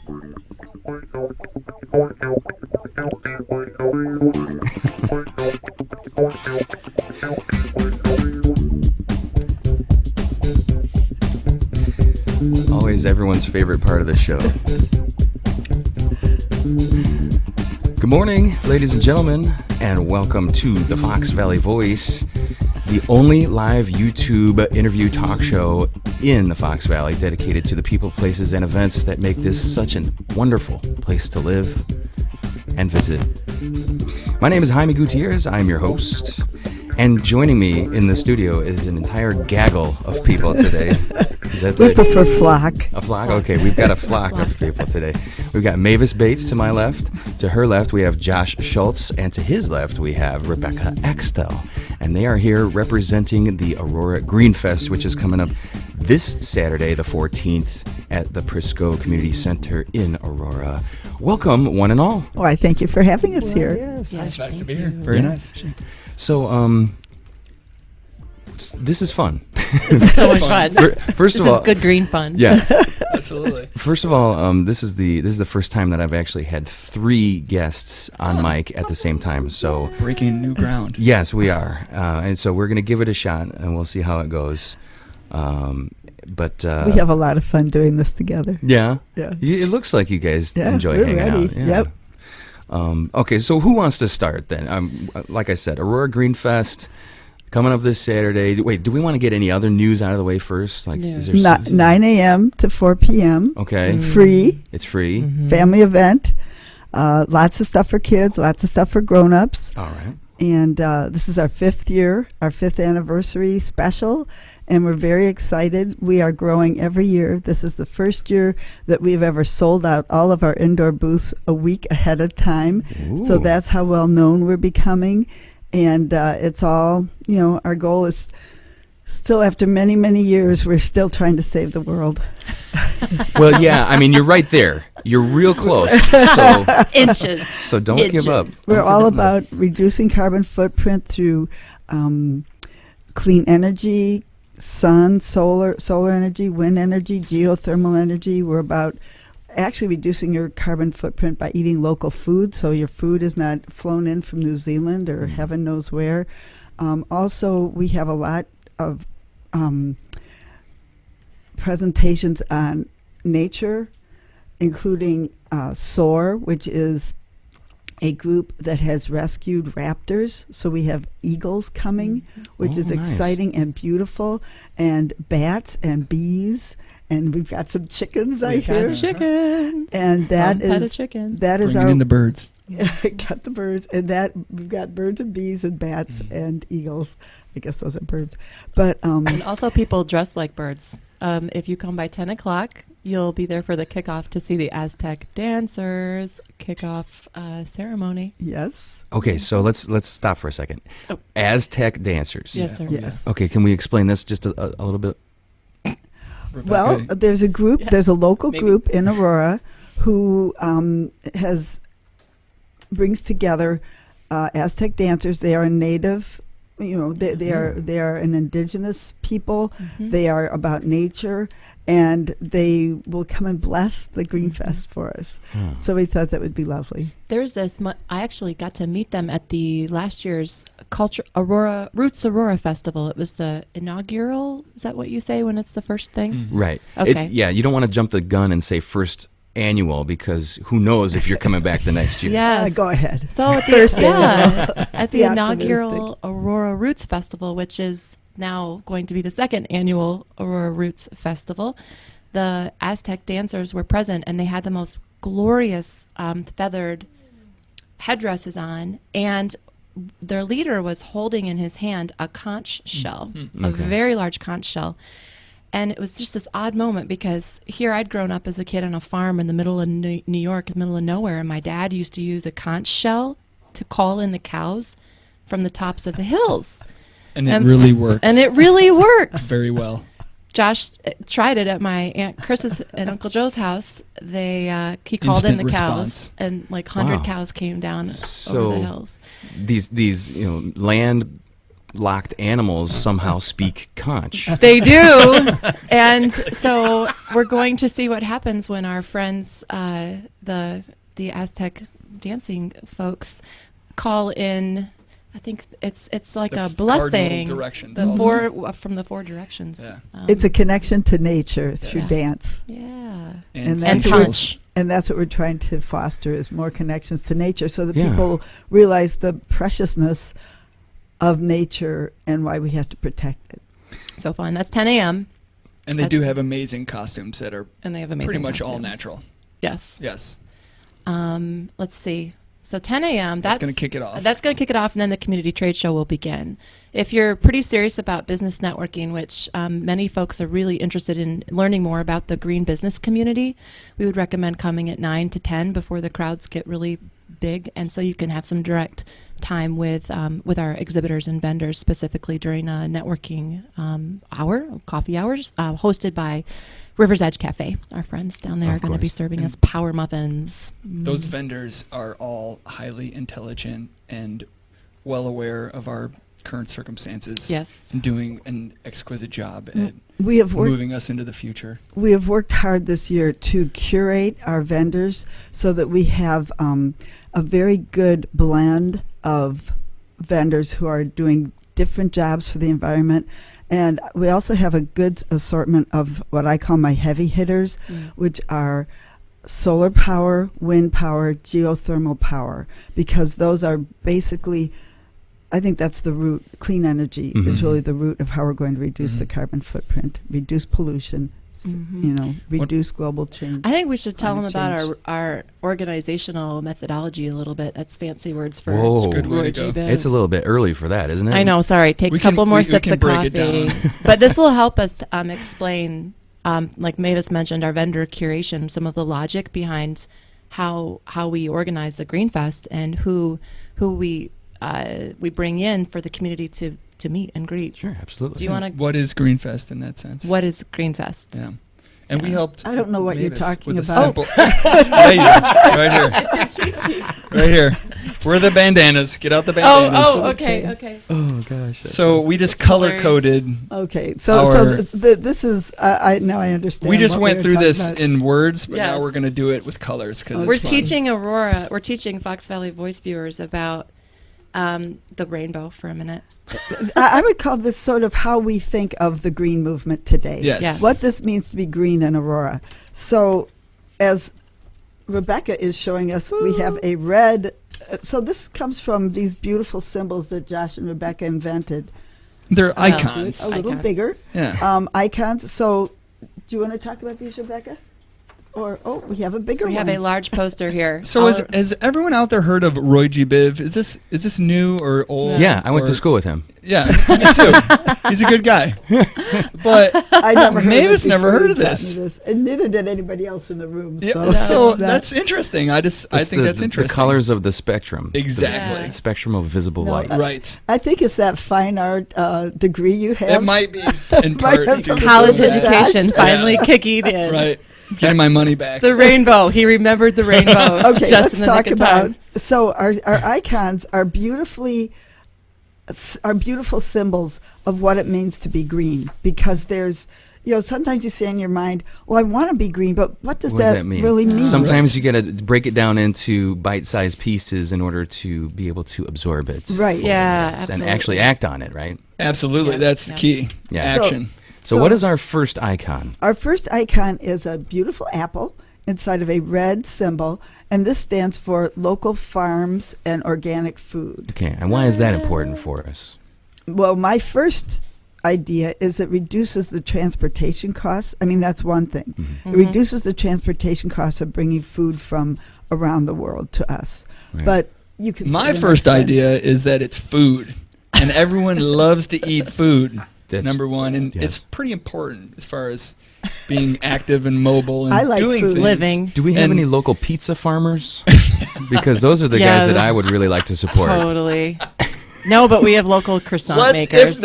Always everyone's favorite part of the show. Good morning, ladies and gentlemen, and welcome to the Fox Valley Voice, the only live YouTube interview talk show in the Fox Valley dedicated to the people, places, and events that make this such a wonderful place to live and visit. My name is Jaime Gutierrez. I'm your host. And joining me in the studio is an entire gaggle of people today. Is that we prefer flock. A flock? Okay, we've got a flock of people today. We've got Mavis Bates to my left. To her left, we have Josh Schultz. And to his left, we have Rebeka Axtell. And they are here representing the Aurora Greenfest, which is coming up this Saturday, the 14th, at the Prisco Community Center in Aurora. Welcome, one and all. Why, thank you for having us here. Yes, it's nice to be here. Very nice. So, this is fun. This is so much fun. First of all, this is good green fun. Yeah, absolutely. First of all, this is the first time that I've actually had 3 guests on mic at the same time. So breaking new ground. Yes, we are, and so we're gonna give it a shot, and we'll see how it goes. But we have a lot of fun doing this together. Yeah. Yeah. It looks like you guys enjoy hanging out. Yeah. Yep. Okay, so who wants to start then? Like I said, Aurora Greenfest coming up this Saturday. Wait, do we want to get any other news out of the way first? Like, is there 9 a.m. to 4 p.m. Okay. Free. It's free. Mm-hmm. Family event. Lots of stuff for kids. Lots of stuff for grown-ups. All right. And this is our 5th year, our 5th anniversary special, and we're very excited. We are growing every year. This is the first year that we've ever sold out all of our indoor booths a week ahead of time. Ooh. So that's how well known we're becoming. And it's all, our goal is still after many, many years, we're still trying to save the world. Well, yeah, I mean, you're right there. You're real close. So inches. So don't give up. We're all about reducing carbon footprint through clean energy, sun, solar energy, wind energy, geothermal energy. We're about actually reducing your carbon footprint by eating local food, so your food is not flown in from New Zealand or heaven knows where. Also, we have a lot of presentations on nature, including SOAR, which is a group that has rescued raptors. So we have eagles coming, which is nice. exciting and beautiful, and bats and bees, and we've got some chickens. I hear chickens, and that is Bringing our in the birds. got the birds, and that we've got birds and bees and bats and eagles. I guess those are birds, but and also people dressed like birds. If you come by 10 o'clock, you'll be there for the kickoff to see the Aztec dancers kickoff ceremony. Yes. Okay, so let's stop for a second. Oh. Aztec dancers. Yes, sir. Yes. Okay, can we explain this just a little bit? Rebeka. Well, there's a group. Yeah, there's a local maybe. group in Aurora who brings together Aztec dancers. They are a native. They are an indigenous people. Mm-hmm. They are about nature, and they will come and bless the Greenfest for us. Oh. So we thought that would be lovely. There's this. I actually got to meet them at the last year's Roots Aurora Festival. It was the inaugural. Is that what you say when it's the first thing? Right. Okay. You don't want to jump the gun and say first annual, because who knows if you're coming back the next year. Yes. Go ahead. So at at the Be inaugural optimistic. Aurora Roots Festival, which is now going to be the 2nd annual Aurora Roots Festival, the Aztec dancers were present, and they had the most glorious feathered headdresses on, and their leader was holding in his hand a conch shell, a very large conch shell. And it was just this odd moment, because here I'd grown up as a kid on a farm in the middle of New York, middle of nowhere, and my dad used to use a conch shell to call in the cows from the tops of the hills. And it really works. And it really works. Very well. Josh tried it at my Aunt Chris's and Uncle Joe's house. He called in the cows, and like 100 cows came down over the hills. These land locked animals somehow speak conch. They do. And so we're going to see what happens when our friends, the Aztec dancing folks, call in. I think it's like a blessing. Directions From the four directions. Yeah. It's a connection to nature through dance. Yeah. And that's conch. And that's what we're trying to foster, is more connections to nature, so that people realize the preciousness of nature and why we have to protect it. So fun. That's 10 a.m. And they do have amazing costumes that are And they have amazing pretty much all costumes. natural. Yes. Yes. Let's see. So 10 a.m. That's going to kick it off. That's going to kick it off, and then the community trade show will begin. If you're pretty serious about business networking, which many folks are really interested in learning more about the green business community, we would recommend coming at 9 to 10 before the crowds get really big, and so you can have some direct time with our exhibitors and vendors, specifically during a networking coffee hours, hosted by River's Edge Cafe. Our friends down there are going to be serving us power muffins. Those vendors are all highly intelligent and well aware of our current circumstances. Yes. And doing an exquisite job at moving us into the future. We have worked hard this year to curate our vendors so that we have a very good blend of vendors who are doing different jobs for the environment. And we also have a good assortment of what I call my heavy hitters, which are solar power, wind power, geothermal power, because those are basically, I think that's the root. Clean energy is really the root of how we're going to reduce the carbon footprint, reduce pollution, reduce global change. I think we should tell them about our organizational methodology a little bit. That's fancy words for Whoa. Good way Roy to G. go. Biv. It's a little bit early for that, isn't it? I know, sorry. Take a couple more sips of break it coffee. down. But this will help us explain, like Mavis mentioned, our vendor curation, some of the logic behind how we organize the Greenfest and who we bring in for the community to meet and greet. Sure, absolutely. Do you want to? What is Greenfest in that sense? What is Greenfest? Yeah. And we helped. I don't know what you're Mavis talking with a about. simple- right here. Right here. Where are the bandanas? Get out the bandanas. Okay. Oh gosh. So we just color coded. Okay, so this is now I understand. We just what went were through talking this about. in words, but now Yes. we're going to do it with colors because We're It's fun. teaching Aurora. We're teaching Fox Valley Voice viewers about the rainbow for a minute. I would call this sort of how we think of the green movement today. Yes. What this means to be green in Aurora. So, as Rebeka is showing us, we have a red. So this comes from these beautiful symbols that Josh and Rebeka invented. They're icons. A little Icons. bigger. Yeah. Icons. So, do you want to talk about these, Rebeka? Or we have a bigger We one. have a large poster here. So has everyone out there heard of Roy G. Biv? Is this new or old? Yeah, I went to or- school with him. Yeah, me too. He's a good guy. But I never heard Mavis of it never before heard of you taught this. me and neither did anybody else in the room. yeah, So, so it's not- that's interesting. I think that's interesting. The colors of the spectrum. Exactly. The spectrum of visible No, light. Right. I think it's that fine art degree you have. It might be in part have due some to college Josh. that. education finally kicking in. Right. Getting my money back. The rainbow. He remembered the rainbow. Okay, just let's in the talk nick of about. time. So our icons are beautiful symbols of what it means to be green, because there's. Sometimes you say in your mind, well, I want to be green, but what does that mean? really mean? Sometimes you got to break it down into bite-sized pieces in order to be able to absorb it. Right. Yeah, And absolutely. actually act on it, right? Absolutely. Yeah. That's the Yeah. key. Yeah. Action. So what is our first icon? Our first icon is a beautiful apple inside of a red symbol, and this stands for local farms and organic food. Okay, and why is that important for us? Well, my first idea is it reduces the transportation costs. I mean, that's one thing. Mm-hmm. It reduces the transportation costs of bringing food from around the world to us. Right. But you can. My say first next idea is that it's food, and everyone loves to eat food. That's- Number one, and yes. it's pretty important as far as being active and mobile and I like doing food. things. Living. Do we have And- any local pizza farmers? Because those are the Yeah, guys that I would really like to support. Totally. No, but we have local croissant Let's makers.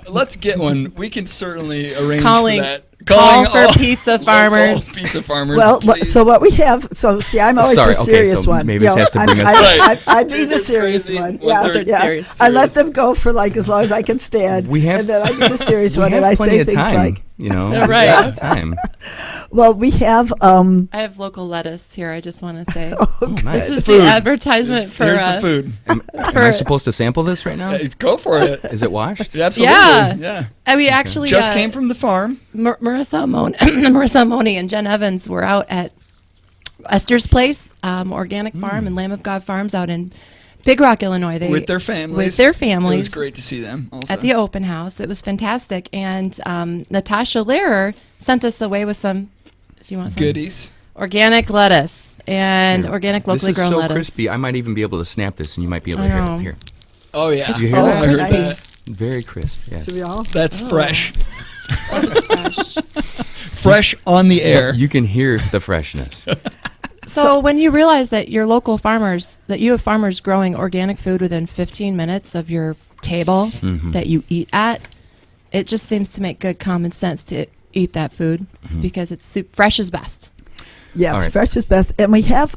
let's get one. We can certainly arrange Calling for that. Call Calling all for pizza farmers. Pizza farmers. Well, please. so what we have, see, I'm always Sorry, the okay, serious so one. Mavis has to bring us Right. I'd be the Two-thirds serious crazy, one. one-third serious. I let them go for like as long as I can stand. We have- and then I be the serious We one, have and I plenty say of things time, like, you know. Right. We have time. well, we have, I have local lettuce here. I just want to say Oh, nice. this is Food. the advertisement for Here's the food. Am I supposed to sample this right now? Go for it. Is it washed? Absolutely. Yeah. Yeah. And we actually Just came from the farm. Marissa Moni and Jen Evans were out at Esther's Place, organic farm and Lamb of God Farms out in Big Rock, Illinois. With their families. With their It families. was great to see them also. At the open house. It was fantastic. And Natasha Lehrer sent us away with some, do you want some? Goodies. Organic lettuce and Here. organic locally this is grown so lettuce. crispy. I might even be able to snap this, and you might be able I to hear know. it. Here, Oh, yeah. you hear so that? I heard crispy. that. Very crisp. Yes. should we all? That's fresh. That's fresh. Fresh on the air. You can hear the freshness. So when you realize that your local farmers, that you have farmers growing organic food within 15 minutes of your table Mhm. that you eat at, it just seems to make good common sense to eat that food because it's fresh is best. Yes, All right. fresh is best. And we have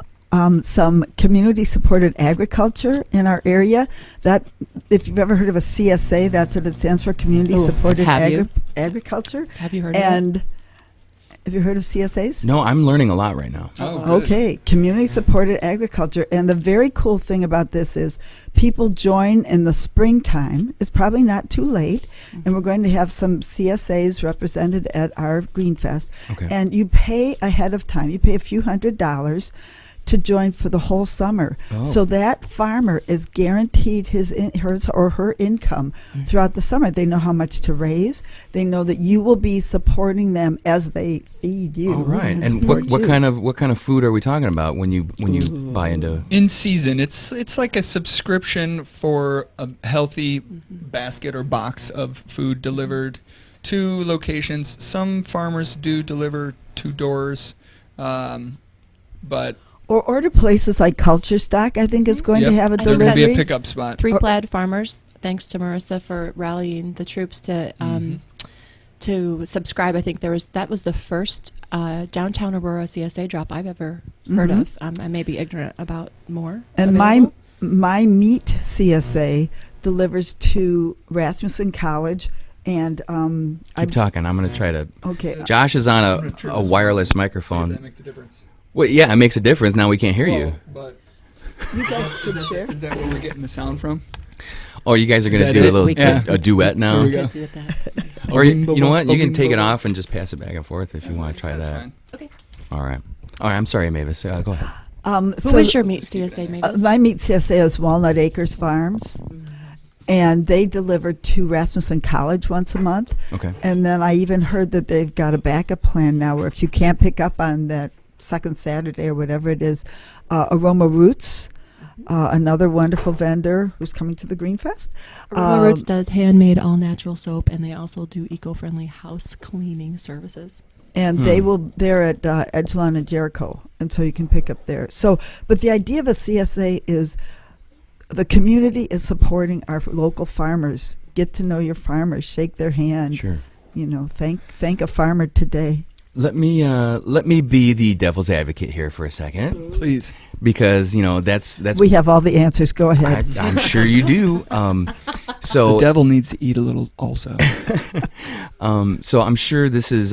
some community-supported agriculture in our area. That, if you've ever heard of a CSA, that's what it stands for, community-supported have you? agriculture. Have you heard of it? And have you heard of CSAs? No, I'm learning a lot right now. Oh, good. Okay, community-supported agriculture. And the very cool thing about this is people join in the springtime. It's probably not too late. And we're going to have some CSAs represented at our Greenfest. Okay. And you pay ahead of time. You pay a few $100s to join for the whole summer. Oh. So that farmer is guaranteed his or her income throughout the summer. They know how much to raise. They know that you will be supporting them as they feed you. All right. And support what you. kind of food are we talking about when you buy into? In season, it's like a subscription for a healthy basket or box of food delivered to locations. Some farmers do deliver to doors, but Or order places like Culture Stock, I think, is going to Yep. have a I think there may delivery. be a pickup spot. Three Plaid Farmers, thanks to Marissa for rallying the troops to subscribe. I think that was the first downtown Aurora CSA drop I've ever heard Mhm. of. I may be ignorant about more. And available. my meat CSA delivers to Rasmussen College, and Keep talking. I'm going to try to. okay. Josh is I'm on gonna turn a this wireless See if microphone. that makes a difference. Well, yeah, it makes a difference. Now we can't hear you. But You guys could share. is that where we're getting the sound from? Oh, you guys are going to Is do that a it? little We could. a duet now. There we go. Could do that. Or you know what? You can take it off and just pass it back and forth if you want to try That's that. fine. Okay. All right. I'm sorry, Mavis. Go ahead. Who is your meat CSA, Mavis? My meat CSA is Walnut Acres Farms, and they deliver to Rasmussen College once a month. Okay. And then I even heard that they've got a backup plan now where if you can't pick up on that second Saturday or whatever it is, Aroma Roots, another wonderful vendor who's coming to the Greenfest. Aroma Roots does handmade all natural soap, and they also do eco-friendly house cleaning services. And they're at Edgelon and Jericho, and so you can pick up there. So, but the idea of a CSA is the community is supporting our local farmers. Get to know your farmers, shake their hand. Sure. You know, thank a farmer today. Let me be the devil's advocate here for a second, Please. because that's We have all the answers. Go ahead. I'm sure you do. So The devil needs to eat a little also. so I'm sure this is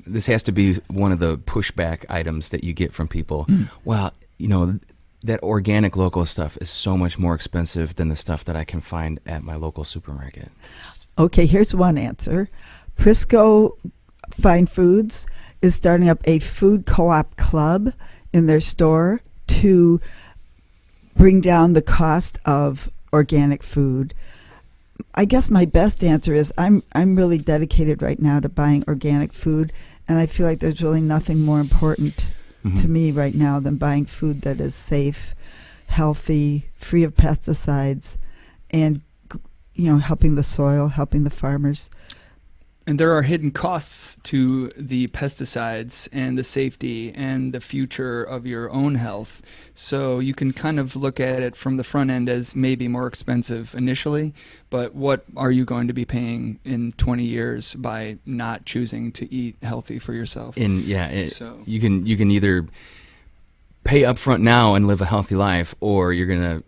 this has to be one of the pushback items that you get from people. Well, that organic local stuff is so much more expensive than the stuff that I can find at my local supermarket. Okay, here's one answer. Prisco Fine Foods is starting up a food co-op club in their store to bring down the cost of organic food. I guess my best answer is I'm really dedicated right now to buying organic food, and I feel like there's really nothing more important to me right now than buying food that is safe, healthy, free of pesticides, and helping the soil, helping the farmers. And there are hidden costs to the pesticides and the safety and the future of your own health. So you can kind of look at it from the front end as maybe more expensive initially, but what are you going to be paying in 20 years by not choosing to eat healthy for yourself? You can either pay up front now and live a healthy life, or you're going to,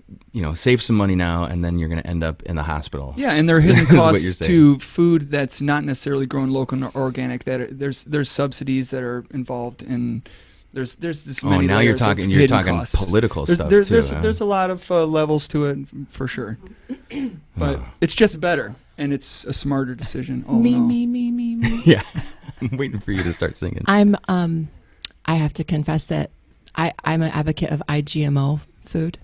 save some money now and then you're going to end up in the hospital. Yeah, and there are hidden costs to food that's not necessarily grown local or organic. There's subsidies that are involved in. There's this many. Now you're talking costs. Political stuff There's a lot of levels to it for sure, but it's just better and it's a smarter decision. Me. Yeah, I'm waiting for you to start singing. I have to confess that I'm an advocate of IGMO food.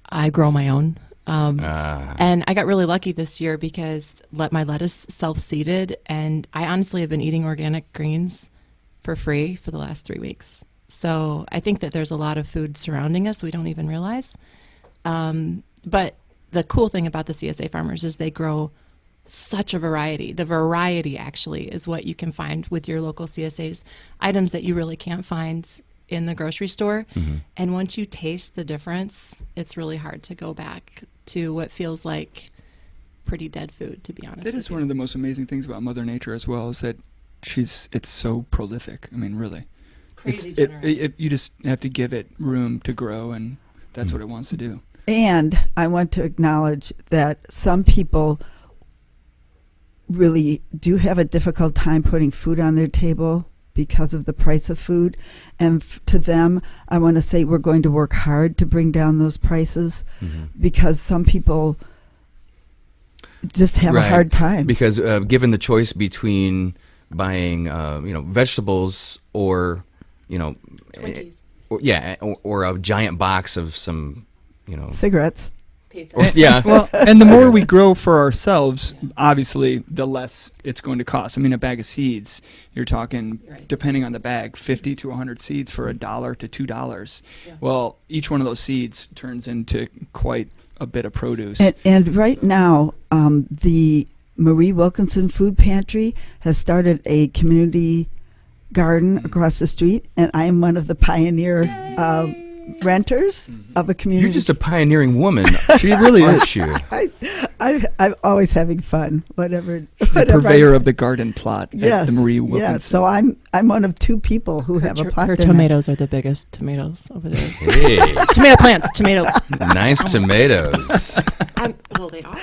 I grow my own. And I got really lucky this year because my lettuce self-seeded, and I honestly have been eating organic greens for free for the last 3 weeks. So I think that there's a lot of food surrounding us we don't even realize. But the cool thing about the CSA farmers is they grow such a variety. The variety actually is what you can find with your local CSAs, items that you really can't find in the grocery store. Mm-hmm. And once you taste the difference, it's really hard to go back to what feels like pretty dead food, to be honest. That is one of the most amazing things about Mother Nature as well, is that it's so prolific. I mean, really. Crazy generous. You just have to give it room to grow, and that's what it wants to do. And I want to acknowledge that some people really do have a difficult time putting food on their table because of the price of food. And to them, I want to say we're going to work hard to bring down those prices, because some people just have a hard time. Because given the choice between buying, vegetables or, Twinkies. or a giant box of some, Cigarettes. Well, and the more we grow for ourselves, obviously, the less it's going to cost. I mean, a bag of seeds, you're talking, depending on the bag, 50 to 100 seeds for $1 to $2. Yeah. Well, each one of those seeds turns into quite a bit of produce. And right now, the Marie Wilkinson Food Pantry has started a community garden across the street, and I am one of the pioneer renters of a community. You're just a pioneering woman. She really aren't you? I'm always having fun, whatever. The purveyor of the garden plot at the Marie Wilkinson. Yes, so I'm one of two people who have a plot. Her there. tomatoes are the biggest tomatoes over there. Hey, Tomato plants, tomato. nice tomatoes. Well, they are.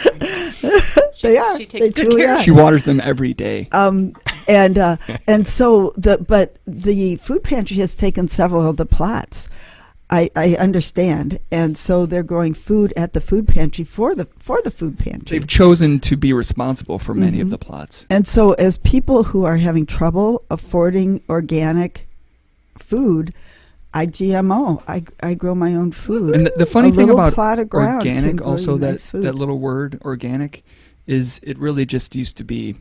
They are. She takes They good truly care. are. She waters them every day. And so the food pantry has taken several of the plots. I understand, and so they're growing food at the food pantry for the food pantry. They've chosen to be responsible for many of the plots. And so, as people who are having trouble affording organic food, I GMO. I grow my own food. And the funny thing about plot of ground organic, can grow also you nice food. that little word organic, is it really just used to be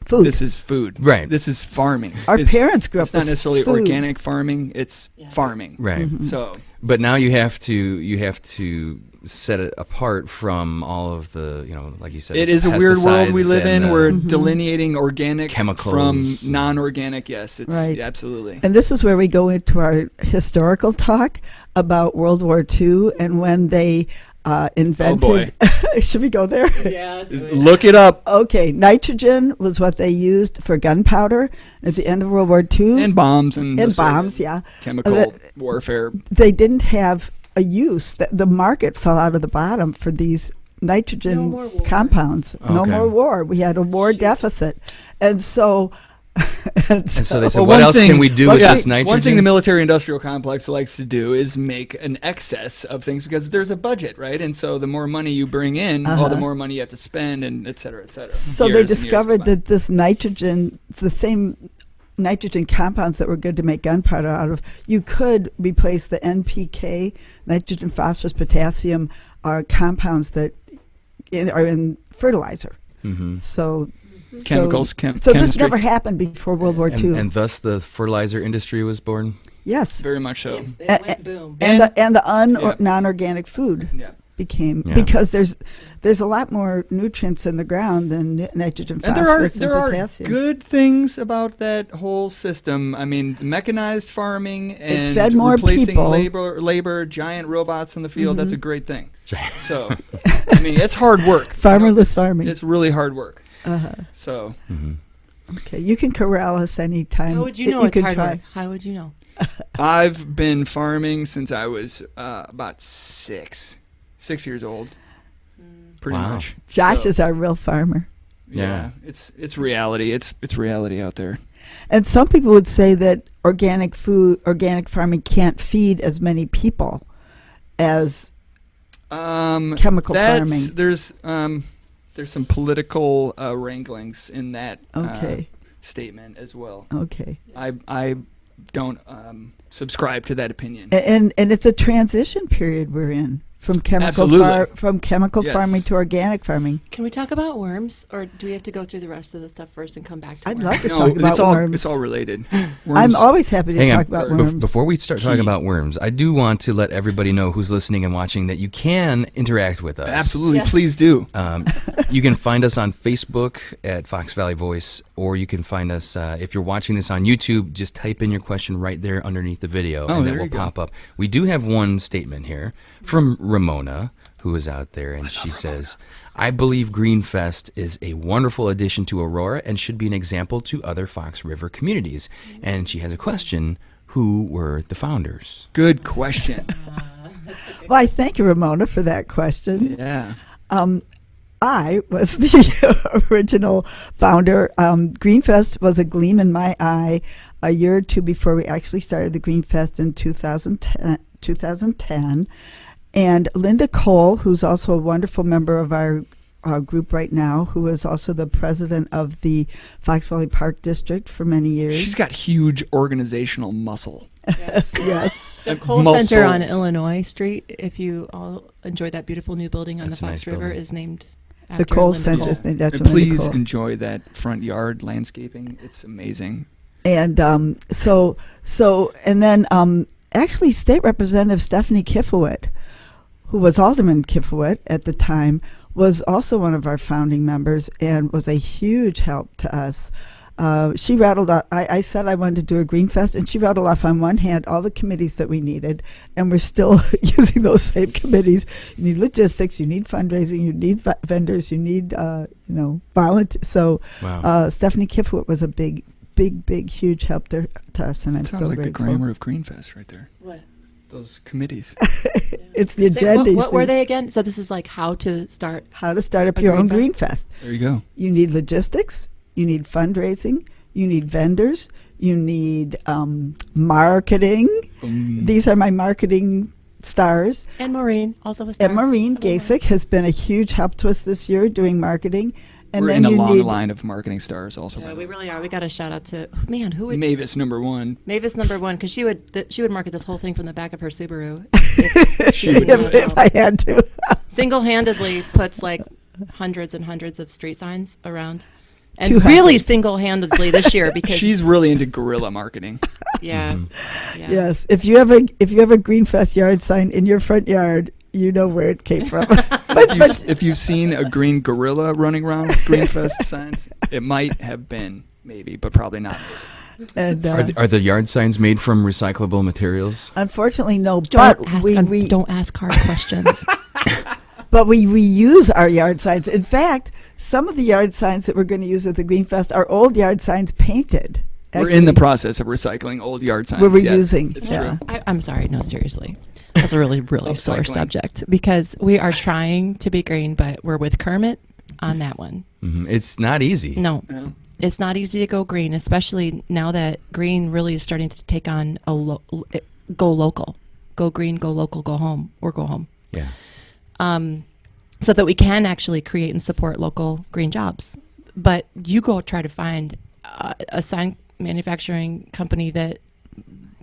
Food. This is food. Right. This is farming. Our parents grew up It's not with necessarily food. organic farming. It's farming. Right. So, But now you have to set it apart from all of the, like you said. it is a weird world we pesticides live in. and, We're delineating organic chemicals from non-organic. Yes, it's Right. absolutely. And this is where we go into our historical talk about World War II and when they invented. Should we go there? Yeah. Look it up. Okay, nitrogen was what they used for gunpowder at the end of World War II. And bombs and bombs, yeah. chemical warfare. They didn't have a use. The market fell out of the bottom for these nitrogen No more war. compounds. No Okay. more war. We had a war deficit. And so... And so they said, Well, what one else thing- can we do well, with yeah, this nitrogen? One thing the military-industrial complex likes to do is make an excess of things because there's a budget, right? And so the more money you bring in, well, the more money you have to spend, and et cetera, et cetera. So Years they and years discovered go by. that this nitrogen, the same nitrogen compounds that were good to make gunpowder out of, you could replace the NPK, nitrogen, phosphorus, potassium, are compounds that are in fertilizer. Mm-hmm. So Chemicals, So chemistry. this never happened before World War II. And thus the fertilizer industry was born? Yes. Very much so. It went boom. And the Yeah. non-organic food. Yeah. became Yeah. because there's a lot more nutrients in the ground than nitrogen, And phosphorus, there are potassium. good things about that whole system. I mean, mechanized farming and fed more replacing people. labor, giant robots in the field. That's a great thing. Giant. So, I mean, it's hard work. Farmerless farming. It's really hard work. Uh-huh. So, Okay, you can corral us anytime. How would you know it's can hard try. work? How would you know? I've been farming since I was about 6 years old. Pretty Wow. much. Josh So, is our real farmer. yeah. It's reality. It's reality out there. And some people would say that organic farming can't feed as many people as chemical farming. There's some political wranglings in that Okay. statement as well. Okay. I don't subscribe to that opinion. And it's a transition period we're in from chemical Absolutely. Yes. farming to organic farming. Can we talk about worms, or do we have to go through the rest of the stuff first and come back to I'd worms? love to No, talk about worms. it's all related. I'm Worms- always happy to Hang talk on. about Bef- worms. Before we start talking Key. about worms, I do want to let everybody know who's listening and watching that you can interact with us. Absolutely, Yeah. please do. You can find us on Facebook at Fox Valley Voice, or you can find us, if you're watching this on YouTube, just type in your question right there underneath the video, Oh, and there that will you go. pop up. We do have one statement here from Ramona, who is out there, and she says, I believe Greenfest is a wonderful addition to Aurora and should be an example to other Fox River communities. And she has a question, who were the founders? Good question. Well, I thank you, Ramona, for that question. Yeah. I was the original founder. Greenfest was a gleam in my eye a year or two before we actually started the Greenfest in 2010. And Linda Cole, who's also a wonderful member of our group right now, who is also the president of the Fox Valley Park District for many years. She's got huge organizational muscle. Yes. The Cole Muscles. Center on Illinois Street, if you all enjoy that beautiful new building on That's the a Fox nice River, building. is named The after Cole Linda Center Cole. is named after And Linda please Cole. enjoy that front yard landscaping. It's amazing. And actually State Representative Stephanie Kifowit, who was Alderman Kifowit at the time, was also one of our founding members and was a huge help to us. She rattled off, I said I wanted to do a Greenfest, and she rattled off on one hand all the committees that we needed, and we're still using those same committees. You need logistics, you need fundraising, you need vendors, you need volunteers. So Wow. Stephanie Kifowit was a big, huge help to us, and I'm Sounds still like the grateful. grammar of Greenfest right there. What? Those committees. It's the Say, agenda. what were they again? So this is like how to start. How to start up A your own Greenfest? Greenfest. There you go. You need logistics. You need fundraising. You need vendors. You need marketing. Boom. These are my marketing stars. And Maureen, also a star. And Maureen Hello, Gasick has been a huge help to us this year doing marketing. And We're then in a you long need line of marketing stars also. Yeah, by the we way. really are. We got to shout out to who would Mavis #1. Mavis #1, because she would market this whole thing from the back of her Subaru. She would. if I had to. Single-handedly puts like hundreds and hundreds of street signs around, and 200. really single-handedly this year because She's really into guerrilla marketing. yeah. Yes. If you have a Greenfest yard sign in your front yard, you know where it came from. If you've seen a green gorilla running around with Greenfest signs, it might have been maybe, but probably not. And Are the yard signs made from recyclable materials? unfortunately, no. Don't But ask, we don't ask hard questions. But we reuse our yard signs. In fact, some of the yard signs that we're going to use at the Greenfest are old yard signs painted. We're in the process of recycling old yard signs. We're yes, reusing. it's Yeah. true. I'm sorry. No, seriously. That's a really, really sore Upcycling. subject because we are trying to be green, but we're with Kermit on that one. It's not easy. No, Yeah. it's not easy to go green, especially now that green really is starting to take on go local, go green, go local, go home, or go home. Yeah. So that we can actually create and support local green jobs. But you go try to find a sign manufacturing company that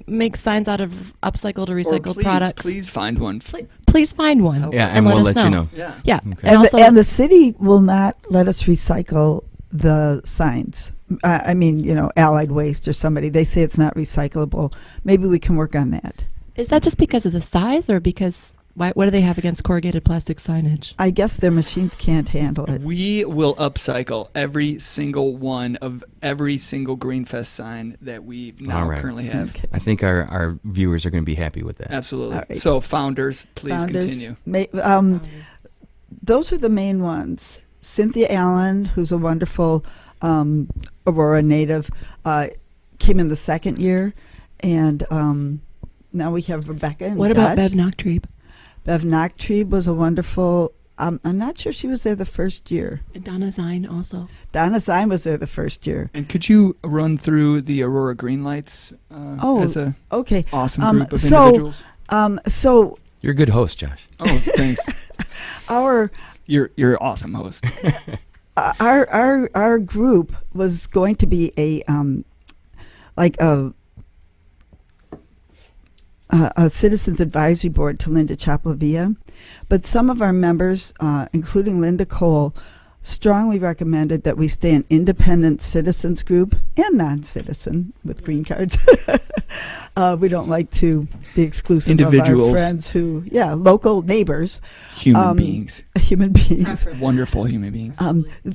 makes signs out of upcycled or recycled products. Please find one. Please find one. Yeah, us. and let we'll us let you know. Yeah. Yeah. Okay. And also, And the city will not let us recycle the signs. I mean, Allied Waste or somebody. They say it's not recyclable. Maybe we can work on that. is that just because of the size or because What do they have against corrugated plastic signage? I guess their machines can't handle it. We will upcycle every single one of every single Greenfest sign that we now currently have. Okay. I think our viewers are going to be happy with that. Absolutely. All right. So founders, please continue. Those are the main ones. Cynthia Allen, who's a wonderful Aurora native, came in the second year, and now we have Rebeka and What Josh. about Bev Nachtrieb? Bev Nachtrieb was a wonderful. I'm not sure she was there the first year. And Donna Zine also. Donna Zine was there the first year. And could you run through the Aurora Greenlights as a okay. awesome group of individuals? So You're a good host, Josh. Oh, thanks. You're an awesome host. our group was going to be a citizens advisory board to Linda Chaplavia, but some of our members, including Linda Cole, strongly recommended that we stay an independent citizens group and non-citizen with green cards. We don't like to be exclusive Individuals. of our friends local neighbors. Human beings. Human beings. Wonderful human beings.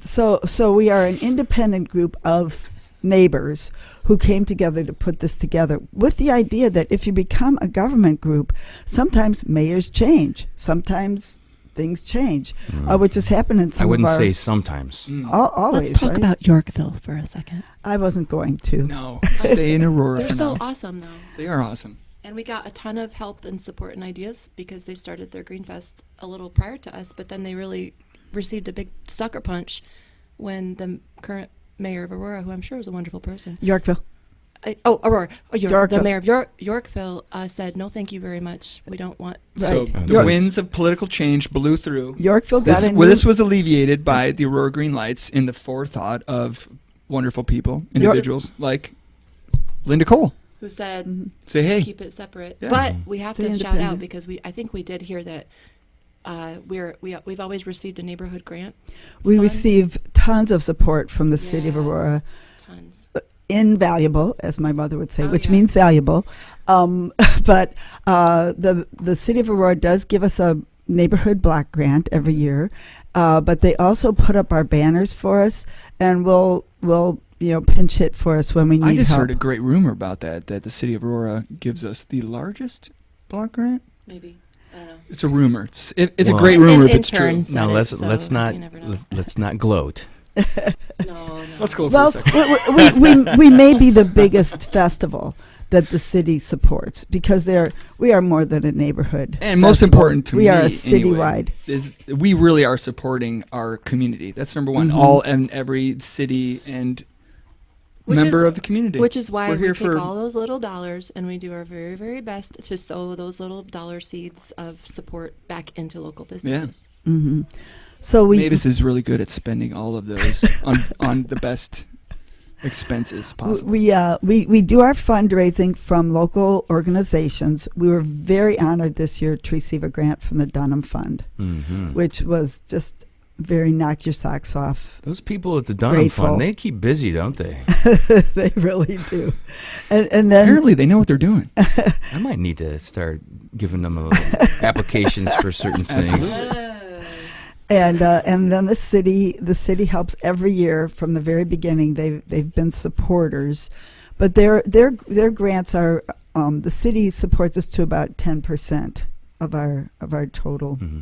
So we are an independent group of neighbors who came together to put this together with the idea that if you become a government group, sometimes mayors change, sometimes things change, which has happened in some I wouldn't of our... say sometimes. Always, Let's talk right? about Yorkville for a second. I wasn't going to. No, stay in Aurora They're for so now. awesome, though. They are awesome. And we got a ton of help and support and ideas because they started their Greenfest a little prior to us, but then they really received a big sucker punch when the current mayor of Aurora, who I'm sure is a wonderful person. Yorkville. Aurora. Yorkville. The mayor of Yorkville said, no, thank you very much. We don't want... Right. So the winds of political change blew through. Yorkville got a new... This was alleviated by the Aurora Greenlights in the forethought of wonderful people, individuals like Linda Cole. Who said, say, hey. Keep it separate. Yeah. But we have Stay to shout out independent. because I think we did hear that we've always received a neighborhood grant. We fund. receive tons of support from the city of Yes. Aurora. Tons. Invaluable, as my mother would say, Oh, which yeah. means valuable. But the city of Aurora does give us a neighborhood block grant every year. But they also put up our banners for us, and will pinch hit for us when we need I just help. heard a great rumor about that the city of Aurora gives us the largest block grant. Maybe. I don't know. It's a rumor. It's a Well, great rumor An if it's true. intern said Now it, let's so not you never know. let's not gloat. No. Let's go for Well, a second. we may be the biggest festival that the city supports because we are more than a neighborhood. And most festival. important to we me, are a anyway, citywide. is we really are supporting our community. That's number one. Mhm. All and every city and member of the community. Which is why We're we here take for- all those little dollars and we do our very, very best to sow those little dollar seeds of support back into local businesses. Hmm. So Mavis is really good at spending all of those on the best expenses possible. we do our fundraising from local organizations. We were very honored this year to receive a grant from the Dunham Fund, Mm-hmm. which was just very knock your socks off. Those people at the Dunham Grateful. Fund, they keep busy, don't they? They really do. And then Apparently, they know what they're doing. I might need to start giving them applications for certain things. Absolutely. And then the city helps every year from the very beginning. They've been supporters, but their grants are the city supports us to about 10% of our total. Mm-hmm.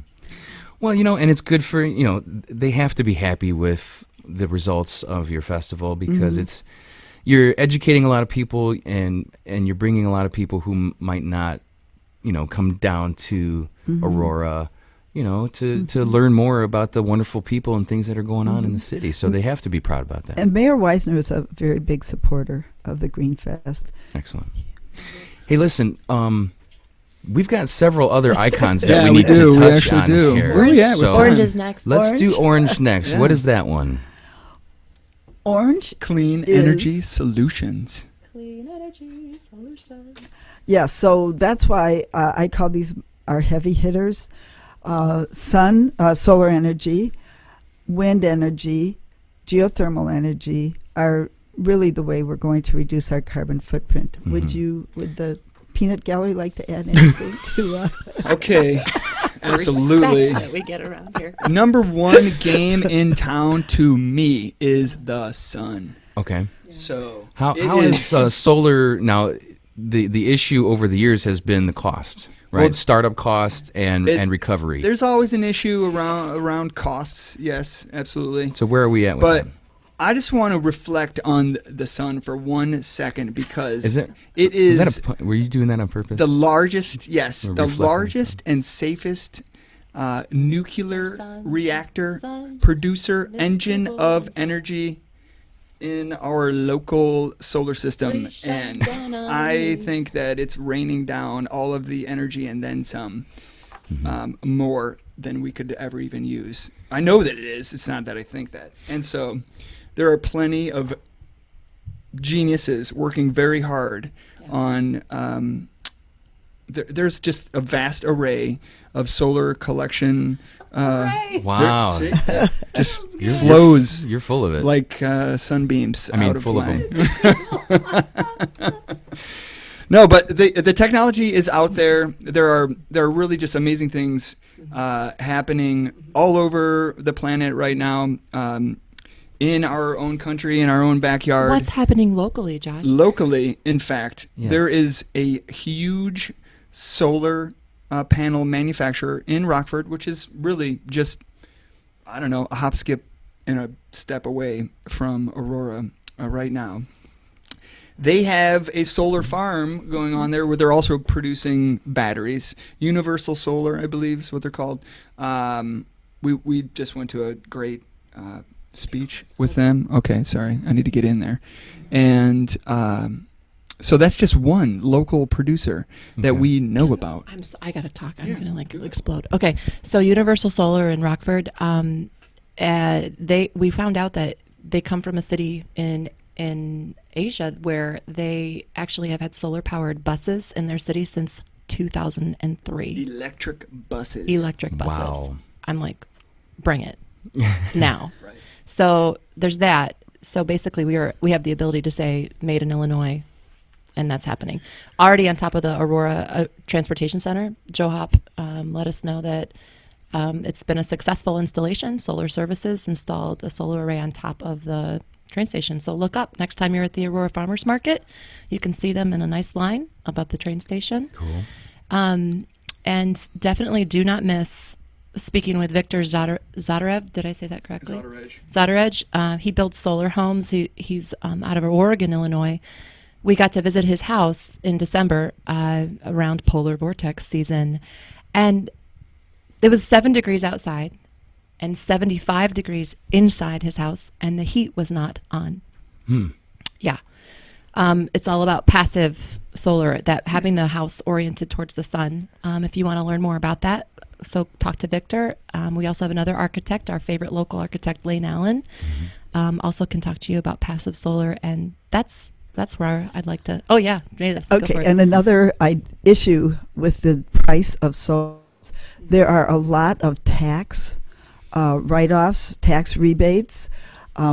Well, and it's good for, they have to be happy with the results of your festival because Mhm. you're educating a lot of people and you're bringing a lot of people who might not, come down to Mhm. Aurora, to learn more about the wonderful people and things that are going on in the city. So they have to be proud about that. And Mayor Weisner is a very big supporter of the Greenfest. Excellent. Hey, listen, we've got several other icons Yeah, that we we need do. to We touch actually on do. here. Where are we at with So time? Orange is next. let's do orange next. Yeah. What is that one? Orange, Clean is- Energy Solutions. Clean energy solution. yeah. So that's why I call these our heavy hitters: solar energy, wind energy, geothermal energy are really the way we're going to reduce our carbon footprint. Mhm. Would the peanut gallery like to add anything to? Okay. Absolutely. Respect that we get around here. Number one game in town to me is the sun. Okay. So How is solar now? The issue over the years has been the cost, right? Well, Startup cost and recovery. There's always an issue around costs. Yes, absolutely. So where are we at with But that? I just want to reflect on the sun for 1 second because Is it is were you doing that on purpose? the largest, yes, Or the reflecting largest and safest nuclear Sun, reactor sun, producer Miss engine People of and- energy in our local solar system. Please shine And down on I me. think that it's raining down all of the energy and then some, more than we could ever even use. I know that it is. It's not that I think that. And so there are plenty of geniuses working very hard on there's just a vast array of solar collection. Wow. See? Just You're- flows You're full of it. like sunbeams. I mean, out of full of my- them. No, but the technology is out there. There are really just amazing things happening all over the planet right now. In our own country, in our own backyard. What's happening locally, Josh? Locally, in fact, Yeah. there is a huge solar panel manufacturer in Rockford, which is really just, I don't know, a hop, skip, and a step away from Aurora right now. They have a solar farm going on there where they're also producing batteries. Universal Solar, I believe, is what they're called. We just went to a great speech with them. Okay, sorry, I need to get in there. And so that's just one local producer that Okay. we know about. I gotta talk. I'm Yeah, gonna go ahead. explode. Okay, so Universal Solar in Rockford, we found out that they come from a city in Asia where they actually have had solar powered buses in their city since 2003. Electric buses. Electric buses. Wow. I'm like, bring it now. Right. So there's that. So basically, we have the ability to say made in Illinois, and that's happening. Already on top of the Aurora Transportation Center, Joe Hop let us know that it's been a successful installation. Solar Services installed a solar array on top of the train station. So look up next time you're at the Aurora Farmers Market. You can see them in a nice line above the train station. Cool. And definitely do not miss speaking with Victor Zodarev. Did I say that correctly? Zodarej. He builds solar homes. He's out of Oregon, Illinois. We got to visit his house in December around polar vortex season. And it was 7 degrees outside and 75 degrees inside his house, and the heat was not on. Yeah. It's all about passive solar, that having the house oriented towards the sun. If you want to learn more about that, so talk to Victor. We also have another architect, our favorite local architect, Lane Allen. Also can talk to you about passive solar, and that's where I'd like to. Oh yeah, Mavis, go for Okay, it. and another issue with the price of solar, there are a lot of tax write-offs, tax rebates.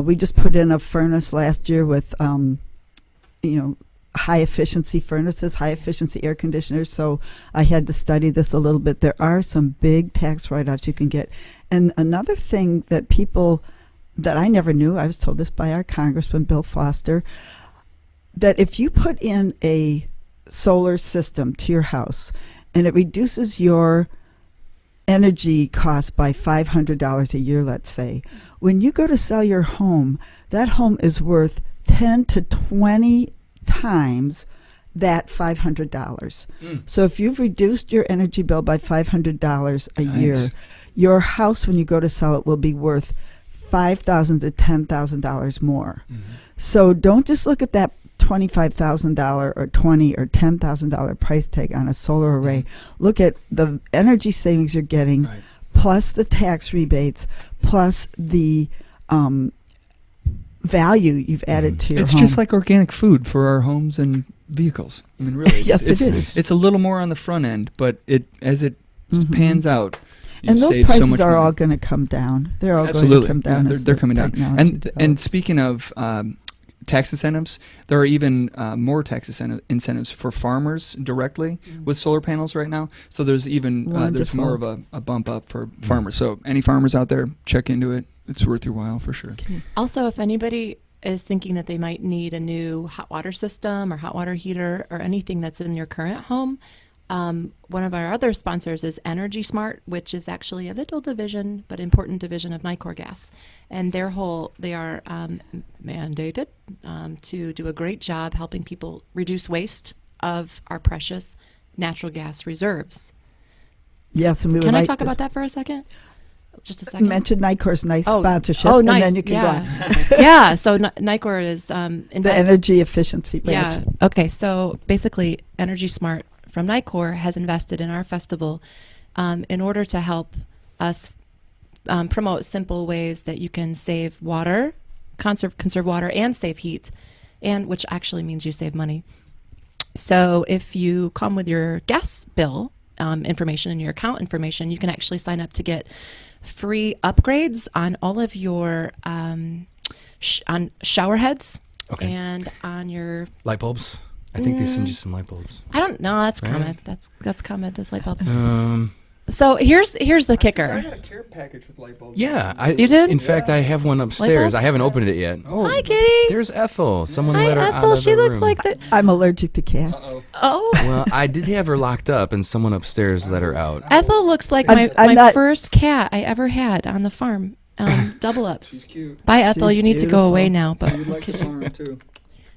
We just put in a furnace last year with, high efficiency furnaces, high efficiency air conditioners. So I had to study this a little bit. There are some big tax write-offs you can get. And another thing that I never knew, I was told this by our Congressman, Bill Foster, that if you put in a solar system to your house and it reduces your energy costs by $500 a year, let's say, when you go to sell your home, that home is worth 10 to 20 times that $500. So if you've reduced your energy bill by $500 a year, your house, when you go to sell it, will be worth $5,000 to $10,000 more. So don't just look at that $25,000 or $20,000 or $10,000 price tag on a solar array. Look at the energy savings you're getting, plus the tax rebates, plus the value you've added to your It's home. just like organic food for our homes and vehicles. I mean, really, Yes, it is. It's a little more on the front end, but as it pans out, you And those save so prices much are money. all going to come down. They're all Absolutely. going to come down. Yeah, as they're the coming down. technology And develops. speaking of tax incentives. There are even more tax incentives for farmers directly with solar panels right now. So there's even there's more of a bump up for farmers. So any farmers out there, check into it. It's worth your while for sure. Okay. Also, if anybody is thinking that they might need a new hot water system or hot water heater or anything that's in your current home, one of our other sponsors is Energy Smart, which is actually a little division, but important division of Nicor Gas. And they are mandated to do a great job helping people reduce waste of our precious natural gas reserves. Yes, and we would Can I like talk to about that for a second? Just a second. mention Nicor's nice sponsorship. Oh, nice. And then you can go on. Yeah, so Nicor is The energy efficiency branch. Yeah. Okay. So basically, Energy Smart from Nicor has invested in our festival in order to help us promote simple ways that you can save water, conserve water, and save heat, and which actually means you save money. So if you come with your gas bill information and your account information, you can actually sign up to get free upgrades on all of your on shower heads and on your Light bulbs. I think they send you some light bulbs. I don't know. That's Right? common. That's common. Those light bulbs. Um, So here's the kicker. I got a care package with light bulbs. yeah. You did? In fact, I have one upstairs. bulbs? I haven't opened it yet. Oh, Hi, Kitty. there's Ethel. Someone Hi, let her out Ethel. of She the looks room. like the. I'm allergic to cats. Uh-oh. Oh, Well, I did have her locked up, and someone upstairs let her out. Ethel looks like I'm my not- first cat I ever had on the farm. Double ups. She's cute. Bye, Ethel. She's You need to go beautiful. away now. But You'd like the farm too.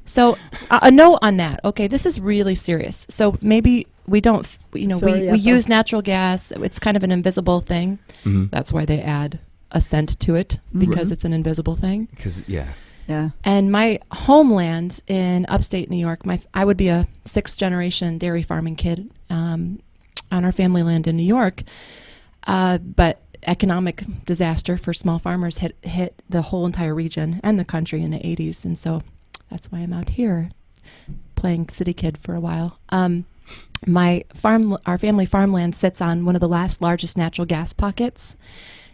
so a note on that. Okay, this is really serious. So maybe we don't. Sorry, we Ethel. use natural gas. It's kind of an invisible thing. Mhm. That's why they add a scent to it because it's an invisible thing. Because yeah, Yeah. And my homeland in upstate New York, I would be a 6th generation dairy farming kid on our family land in New York. But economic disaster for small farmers hit the whole entire region and the country in the 80s. And so that's why I'm out here playing city kid for a while. Our family farmland sits on one of the largest natural gas pockets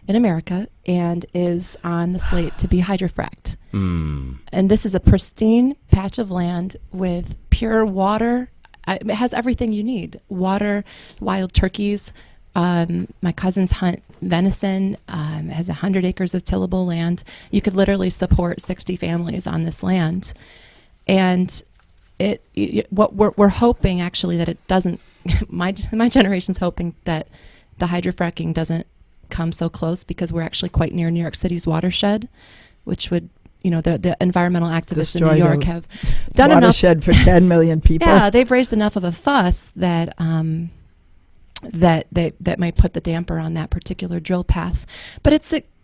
in America and is on the slate to be hydrofrac'd. And this is a pristine patch of land with pure water. It has everything you need: water, wild turkeys. My cousins hunt venison. It has 100 acres of tillable land. You could literally support 60 families on this land. And what we're hoping actually that it doesn't. My generation's hoping that the hydrofracking doesn't come so close because we're actually quite near New York City's watershed, which would, the environmental activists in New York have done enough. Watershed for 10 million people. Yeah, they've raised enough of a fuss that that might put the damper on that particular drill path. But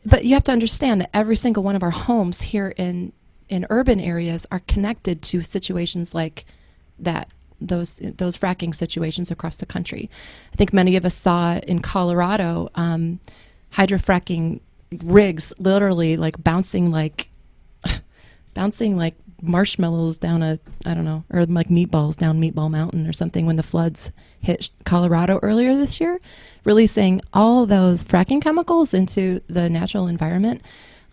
but you have to understand that every single one of our homes here in urban areas are connected to situations like that. Those fracking situations across the country. I think many of us saw in Colorado hydrofracking rigs literally like bouncing like marshmallows down or like meatballs down Meatball Mountain or something when the floods hit Colorado earlier this year, releasing all those fracking chemicals into the natural environment.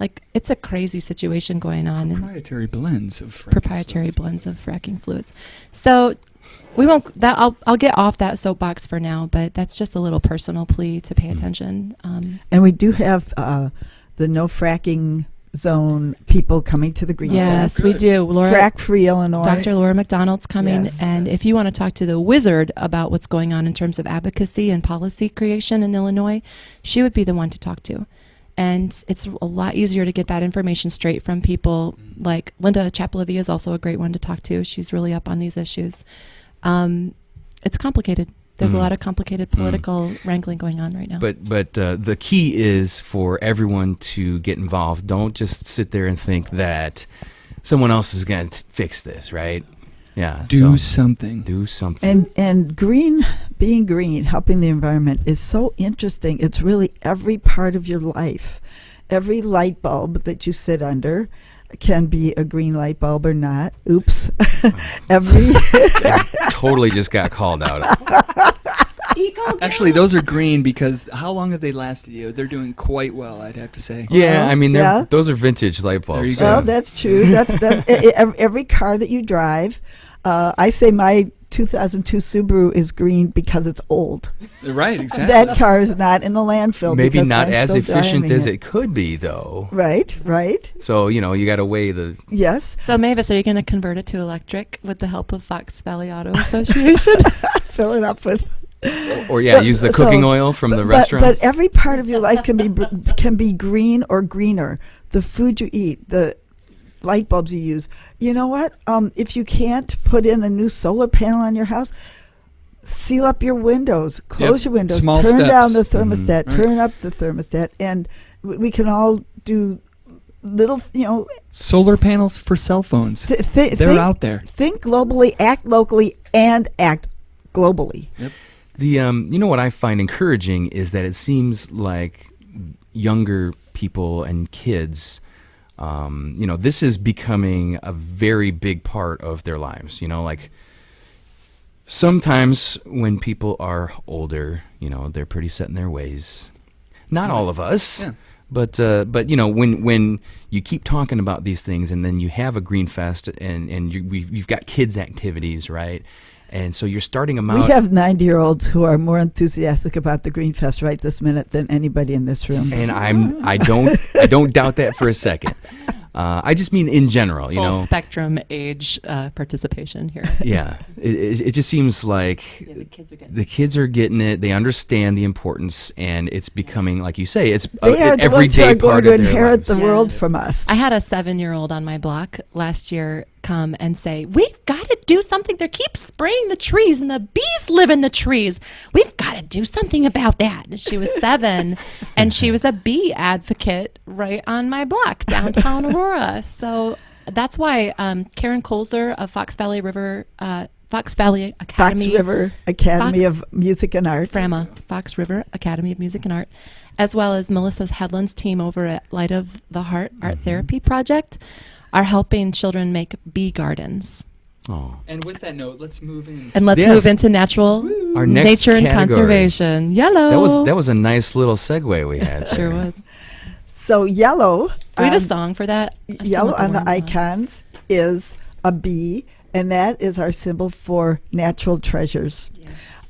Like, it's a crazy situation going on. Proprietary blends of fracking fluids. So we won't. I'll get off that soapbox for now, but that's just a little personal plea to pay attention. And we do have the no fracking zone people coming to the Greenfest. Yes, we do. Frack-free Illinois. Dr. Laura McDonald's coming, Yes. and if you want to talk to the wizard about what's going on in terms of advocacy and policy creation in Illinois, she would be the one to talk to. And it's a lot easier to get that information straight from people like Linda Chapalavia is also a great one to talk to. She's really up on these issues. It's complicated. There's a lot of complicated political wrangling going on right now. But the key is for everyone to get involved. Don't just sit there and think that someone else is going to fix this, right? Yeah. Do something. Do something. And being green, helping the environment is so interesting. It's really every part of your life. Every light bulb that you sit under can be a green light bulb or not. Oops. Totally just got called out. Eco Actually, those are green because how long have they lasted you? They're doing quite well, I'd have to say. Yeah, I mean, Yeah. those are vintage light bulbs. There you so- go. Well, that's true. That's every car that you drive. I say my 2002 Subaru is green because it's old. Right, exactly. That car is not in the landfill. Maybe because not I'm as still efficient driving as it could be, though. Right, right. So, you got to weigh the... Yes. So Mavis, are you going to convert it to electric with the help of Fox Valley Auto Association? Fill it up with. Or use the cooking oil from the restaurants. But every part of your life can be green or greener. The food you eat, the light bulbs you use. You know what? If you can't put in a new solar panel on your house, seal up your windows, close your windows, Small turn steps. down the thermostat, Right. turn up the thermostat, and we can all do little, Solar panels for cell phones. They're out there. Think globally, act locally, and act globally. The what I find encouraging is that it seems like younger people and kids, this is becoming a very big part of their lives. Like sometimes when people are older, they're pretty set in their ways. Not all of us. Yeah. But when you keep talking about these things, and then you have a Greenfest, and you've got kids activities, right? And so you're starting them out. We have 90-year-olds who are more enthusiastic about the Greenfest right this minute than anybody in this room. And I don't doubt that for a second. I just mean in general, Full spectrum age participation here. Yeah, it just seems like The kids are getting it. They understand the importance, and it's becoming, like you say, it's They are an the ones who everyday are going part to of their inherit lives. the Yeah. world from us. I had a 7-year-old on my block last year come and say, "We've got to do something. They keep spraying the trees, and the bees live in the trees. We've got to do something about that." And she was 7, and she was a bee advocate right on my block, downtown Aurora. So that's why Karen Colzer of Fox Valley Academy. Fox River Academy of Music and Art. FRAMA, Fox River Academy of Music and Art, as well as Melissa Hedlund's team over at Light of the Heart Art Therapy Project, are helping children make bee gardens. Oh. And with that note, let's move in. And let's Yes. move into natural Our next nature and category. conservation. Yellow. That was a nice little segue we had. Sure there. was. So yellow. Do we have a song for that? I still Yellow want the on the worm one. icons is a bee, and that is our symbol for natural treasures.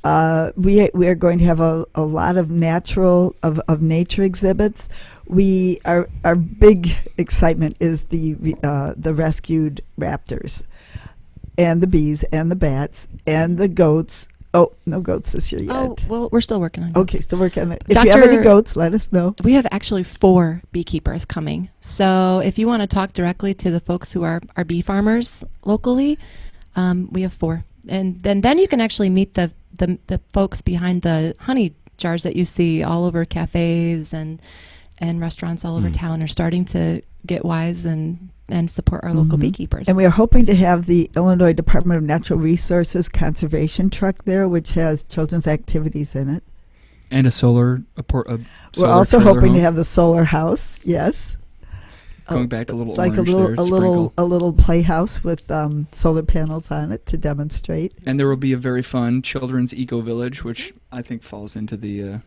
We are going to have a lot of nature exhibits. Our big excitement is the rescued raptors, and the bees, and the bats, and the goats. Oh, no goats this year yet. Oh, well, we're still working on it. Okay, still working on it. If you have any goats, let us know. We have actually 4 beekeepers coming. So if you want to talk directly to the folks who are bee farmers locally, we have 4. And then you can actually meet the folks behind the honey jars that you see all over cafes and restaurants all over town are starting to get wise and support our local beekeepers. And we are hoping to have the Illinois Department of Natural Resources conservation truck there, which has children's activities in it. And a solar We're also trailer hoping to home. have the solar house. Yes. Going back to a little It's like orange there, sprinkle. a little playhouse with solar panels on it to demonstrate. And there will be a very fun children's eco village, which I think falls into the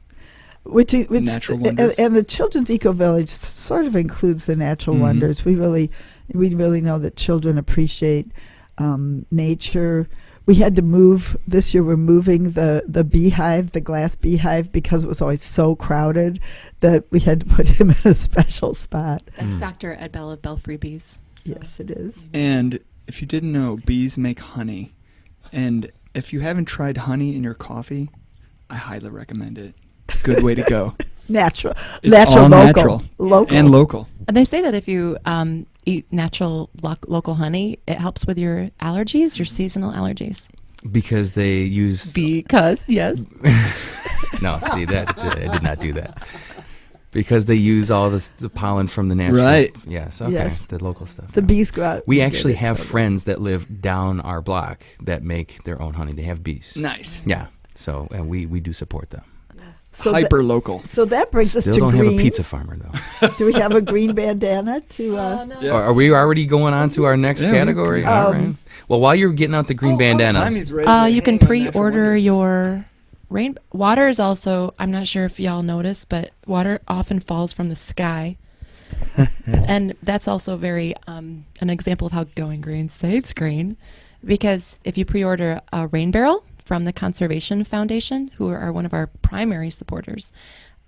Which natural wonders. and the children's eco village sort of includes the natural wonders. We really know that children appreciate nature. We had to move this year. We're moving the beehive, the glass beehive, because it was always so crowded that we had to put him in a special spot. That's Dr. Ed Bell of Belfry Bees. So. Yes, it is. And if you didn't know, bees make honey. And if you haven't tried honey in your coffee, I highly recommend it. It's a good way to go. Natural, It's natural, all local, natural. local, And local. And they say that if you eat natural local honey, it helps with your allergies, your seasonal allergies. Because they use... Because, yes. No, see, that I did not do that. Because they use all the pollen from the natural... Right. Yes, okay, Yes. the local stuff. The yeah. bees go out. We and actually get it, have so- friends that live down our block that make their own honey. They have bees. Nice. Yeah, so and we do support them. So Hyper local. So that brings us Still to don't green. have a pizza farmer, though. Do we have a green bandana to? Yeah. Are we already going on to our next Yeah, category? All right. Well, while you're getting out the green bandana, Tammy's ready to You can hang on natural pre-order wonders. your Water is also, I'm not sure if y'all notice, but water often falls from the sky. And that's also very an example of how Going Green saves green, because if you pre-order a rain barrel from the Conservation Foundation, who are one of our primary supporters,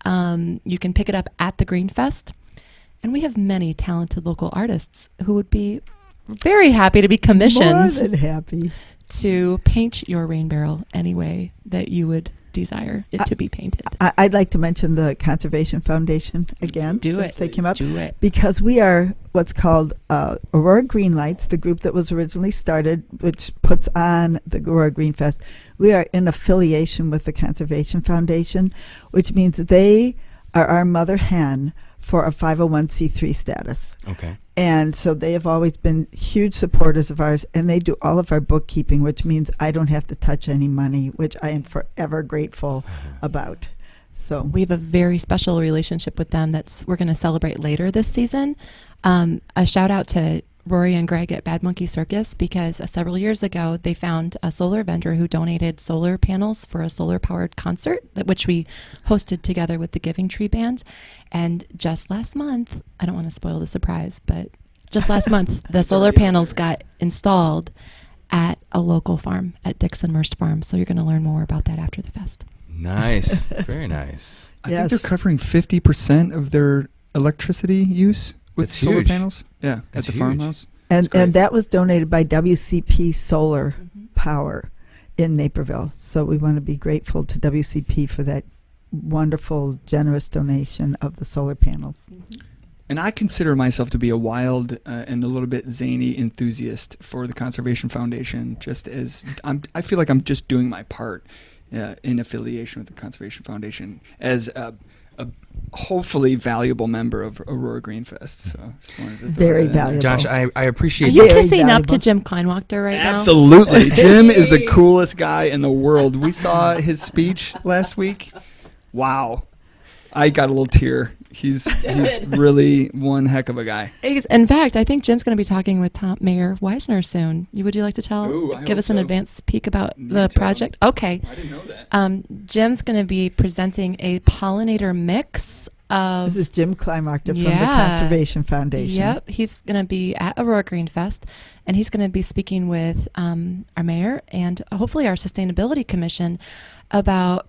you can pick it up at the Greenfest. And we have many talented local artists who would be very happy to be commissioned More than happy to paint your rain barrel any way that you would desire it to be painted. I'd like to mention the Conservation Foundation again. Do since it. They came up. Do it. Because we are what's called Aurora Greenlights, the group that was originally started, which puts on the Aurora Greenfest. We are in affiliation with the Conservation Foundation, which means they are our mother hen for a 501c3 status. Okay. And so they have always been huge supporters of ours, and they do all of our bookkeeping, which means I don't have to touch any money, which I am forever grateful about. So We have a very special relationship with them we're going to celebrate later this season. A shout out to Rory and Greg at Bad Monkey Circus, because several years ago they found a solar vendor who donated solar panels for a solar powered concert, which we hosted together with the Giving Tree Band. And just last month, I don't want to spoil the surprise, but just last month the solar panels got installed at a local farm, at Dixon Merced Farm. So you're going to learn more about that after the fest. Nice. Very nice. I think they're covering 50% of their electricity use with That's solar huge. panels. Yeah, That's at the huge. farmhouse. And That's great. that was donated by WCP Solar Power in Naperville. So we want to be grateful to WCP for that wonderful, generous donation of the solar panels. And I consider myself to be a wild and a little bit zany enthusiast for the Conservation Foundation. Just as I feel like I'm just doing my part in affiliation with the Conservation Foundation as a hopefully valuable member of Aurora Greenfest. So just wanted to throw Very that in there. valuable. Josh, I Are appreciate you Very kissing up valuable. to Jim Kleinwachter right now? Absolutely. Jim is the coolest guy in the world. We saw his speech last week. Wow. I got a little tear. He's really one heck of a guy. In fact, I think Jim's going to be talking with Mayor Weisner soon. Would you like to Ooh, I give hope us an so. advance peek about You the tell project? Okay. I didn't know that. Jim's going to be presenting a pollinator mix of... This is Jim Kleinwachter from the Yeah. Conservation Foundation. Yep, he's going to be at Aurora Greenfest, and he's going to be speaking with our mayor and hopefully our Sustainability Commission about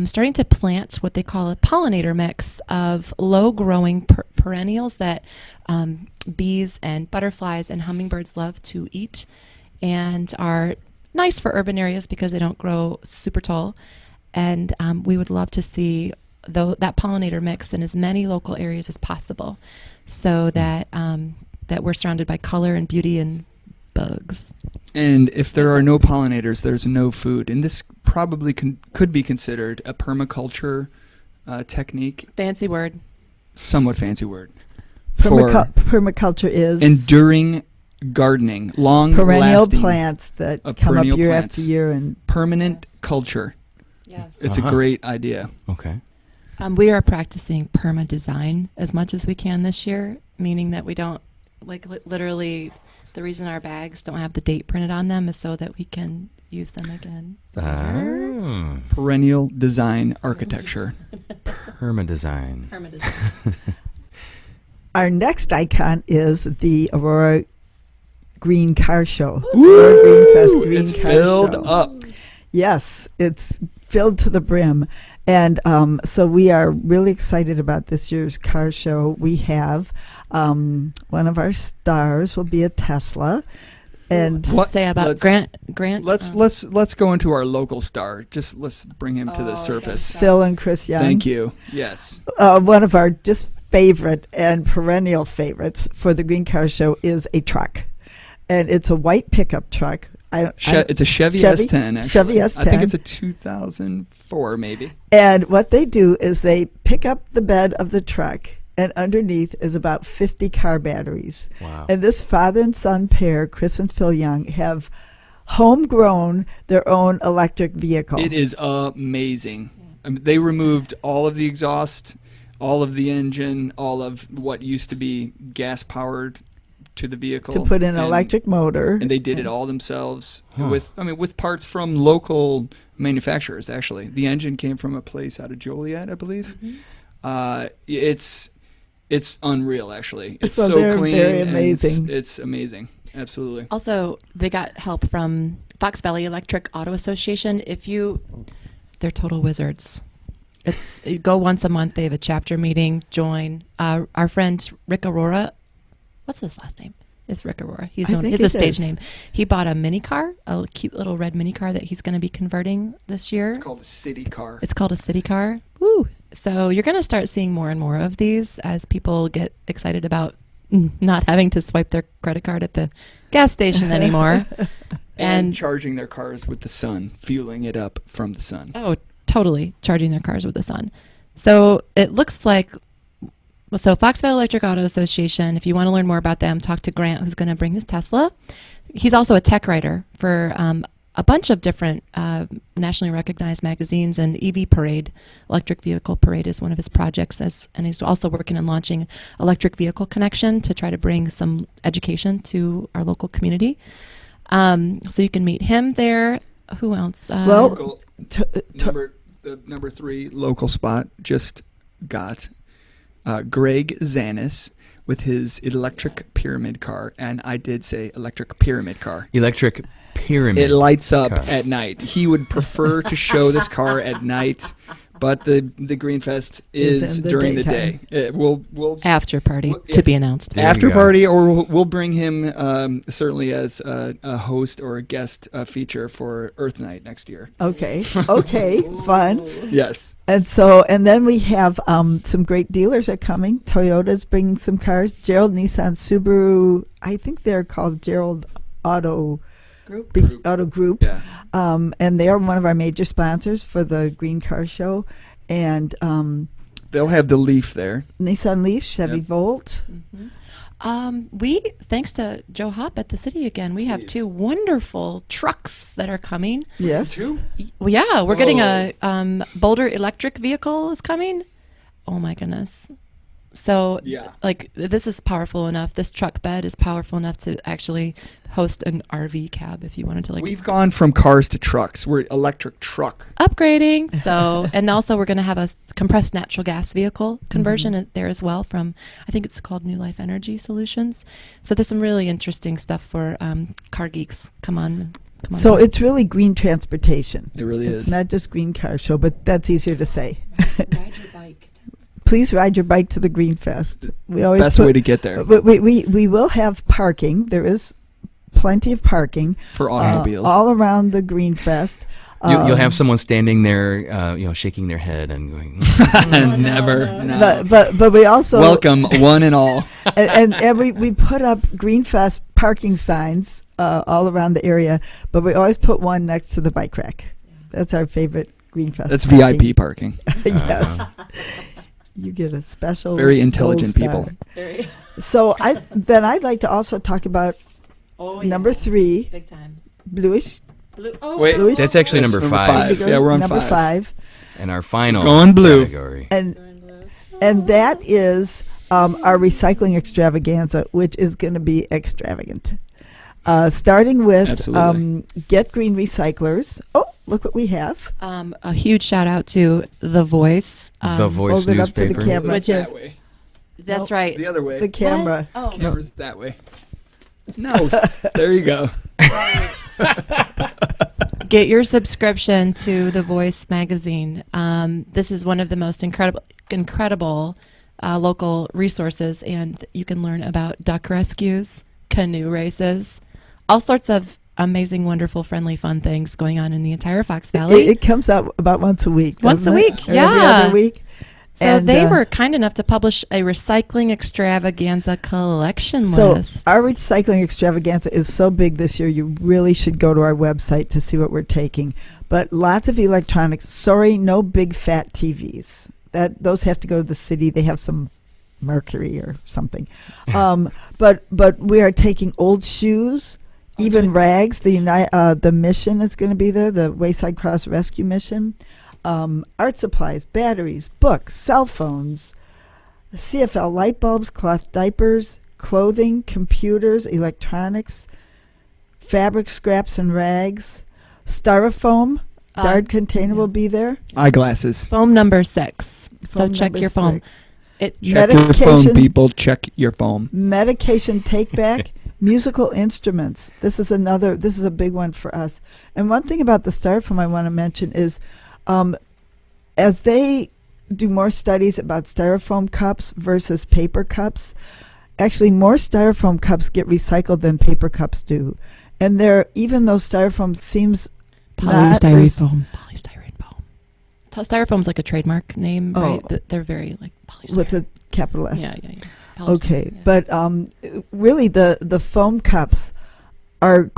starting to plant what they call a pollinator mix of low-growing perennials that bees and butterflies and hummingbirds love to eat and are nice for urban areas because they don't grow super tall. And we would love to see that pollinator mix in as many local areas as possible, so that that we're surrounded by color and beauty and bugs. And if there are no pollinators, there's no food. And this probably could be considered a permaculture technique. Fancy word. Somewhat fancy word. For Permaculture is enduring gardening, perennial long-lasting, plants that of come up perennial year plants. after year. And permanent culture. Yes. It's a great idea. Okay. We are practicing perma design as much as we can this year, meaning that we don't literally. The reason our bags don't have the date printed on them is so that we can use them again. Perennial design architecture. Permadesign. Perma design. our next icon is the Aurora Green Car Show. Aurora Greenfest Green It's Car filled Show. up. Yes, it's filled to the brim. And so we are really excited about this year's car show. We have one of our stars will be a Tesla. And What? Say about Let's- Grant. Let's go into our local star. Just let's bring him to the Oh, surface. okay. Phil and Chris Young. Thank you. Yes. One of our just favorite and perennial favorites for the Green Car Show is a truck. And it's a white pickup truck. It's a Chevy Chevy? S10, actually. Chevy I think S10. it's a 2004, maybe. And what they do is they pick up the bed of the truck, and underneath is about 50 car batteries. Wow. And this father and son pair, Chris and Phil Young, have homegrown their own electric vehicle. It is amazing. I mean, they removed all of the exhaust, all of the engine, all of what used to be gas-powered to the vehicle. to put in an and- electric motor. And they did it all themselves Huh. with parts from local manufacturers, actually. The engine came from a place out of Joliet, I believe. It's unreal, actually. It's so they're clean. very and amazing. It's amazing. Absolutely. Also, they got help from Fox Valley Electric Auto Association. They're total wizards. You go once a month. They have a chapter meeting. Join. Our friend Rick Aurora. What's his last name? It's Rick Aurora. He's known. It's a stage name. He bought a mini car, a cute little red mini car that he's going to be converting this year. It's called a city car. It's called a city car. Woo! So you're going to start seeing more and more of these as people get excited about not having to swipe their credit card at the gas station anymore. And charging their cars with the sun, fueling it up from the sun. Oh, totally. Charging their cars with the sun. So it looks like, so Fox Valley Electric Auto Association, if you want to learn more about them, talk to Grant, who's going to bring his Tesla. He's also a tech writer for a bunch of different nationally recognized magazines, and EV Parade, Electric Vehicle Parade, is one of his projects. And he's also working on launching Electric Vehicle Connection to try to bring some education to our local community. So you can meet him there. Who else? Number 3 local spot just got Greg Zanis with his electric pyramid car, and I did say electric pyramid car. Electric pyramid. It lights up car. at night. He would prefer to show this car at night, but the Greenfest is during the day. We'll after party to be announced. After party, or we'll bring him certainly as a host or a guest feature for Earth Night next year. Okay, fun. Yes. And then we have some great dealers are coming. Toyota's bringing some cars. Gerald Nissan, Subaru. I think they're called Gerald Auto Group. Yeah. And they are one of our major sponsors for the Green Car Show. And they'll have the Leaf there. Nissan Leaf, Chevy Volt. We, thanks to Joe Hopp at the city again, we have 2 wonderful trucks that are coming. Yes. 2? Well, yeah, we're getting a Boulder electric vehicle is coming. Oh my goodness. So, this is powerful enough. This truck bed is powerful enough to actually host an RV cab if you wanted to. We've gone from cars to trucks. We're electric truck. Upgrading. So, and also we're going to have a compressed natural gas vehicle conversion there as well from, I think it's called New Life Energy Solutions. So there's some really interesting stuff for car geeks. Come on. So it's really green transportation. It really is. It's not just Green Car Show, but that's easier to say. Ride your bike. Please ride your bike to the Greenfest. We always best way to get there. We will have parking. There is plenty of parking for automobiles all around the Greenfest. You'll have someone standing there, shaking their head and going, never. No. But we also welcome one and all. and we put up Greenfest parking signs all around the area, but we always put one next to the bike rack. That's our favorite Greenfest. That's parking. VIP parking. Yes. You get a special very intelligent people. So I'd like to also talk about number 3, big time, bluish. Wait, that's actually number 5. Yeah, we're on number 5. And our final Going blue category. And that is our recycling extravaganza, which is going to be extravagant. Starting with Get Green Recyclers. Oh, look what we have. A huge shout out to The Voice. The Voice hold it up to newspaper. the camera. Which is, that way. that's right. The other way. The camera. Oh. Camera's that way. No, there you go. Get your subscription to The Voice magazine. This is one of the most incredible local resources, and you can learn about duck rescues, canoe races, all sorts of amazing, wonderful, friendly, fun things going on in the entire Fox Valley. It comes out about once a week. Once a week, Or yeah. Every other week. So And, they were kind enough to publish a recycling extravaganza collection So list. our recycling extravaganza is so big this year, you really should go to our website to see what we're taking. But lots of electronics. Sorry, no big fat TVs. Those have to go to the city. They have some mercury or something. But we are taking old shoes, even rags. The mission is going to be there, the Wayside Cross Rescue Mission. Art supplies, batteries, books, cell phones, CFL light bulbs, cloth diapers, clothing, computers, electronics, fabric scraps and rags, styrofoam, dart container will be there. Eyeglasses. Foam number 6. So Foam check number your foam. 6. It Check your phone, people. Check your phone. Medication take back. Musical instruments. This is a big one for us. And one thing about the styrofoam I want to mention is, as they do more studies about styrofoam cups versus paper cups, actually more styrofoam cups get recycled than paper cups do. And even though styrofoam seems polystyrene foam. Styrofoam's like a trademark name, right? But they're very like polystyrene. With a capital S. Yeah. Okay, yeah. But really the foam cups are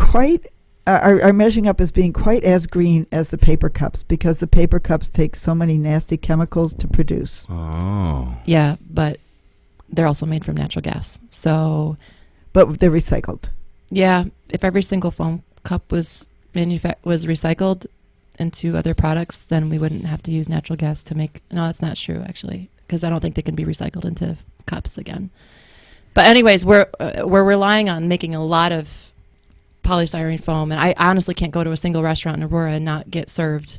are measuring up as being quite as green as the paper cups, because the paper cups take so many nasty chemicals to produce. Oh. Yeah, but they're also made from natural gas. But they're recycled. Yeah, if every single foam cup was recycled into other products, then we wouldn't have to use natural gas to make. No, that's not true, actually, because I don't think they can be recycled into cups again. But anyways, we're relying on making a lot of polystyrene foam, and I honestly can't go to a single restaurant in Aurora and not get served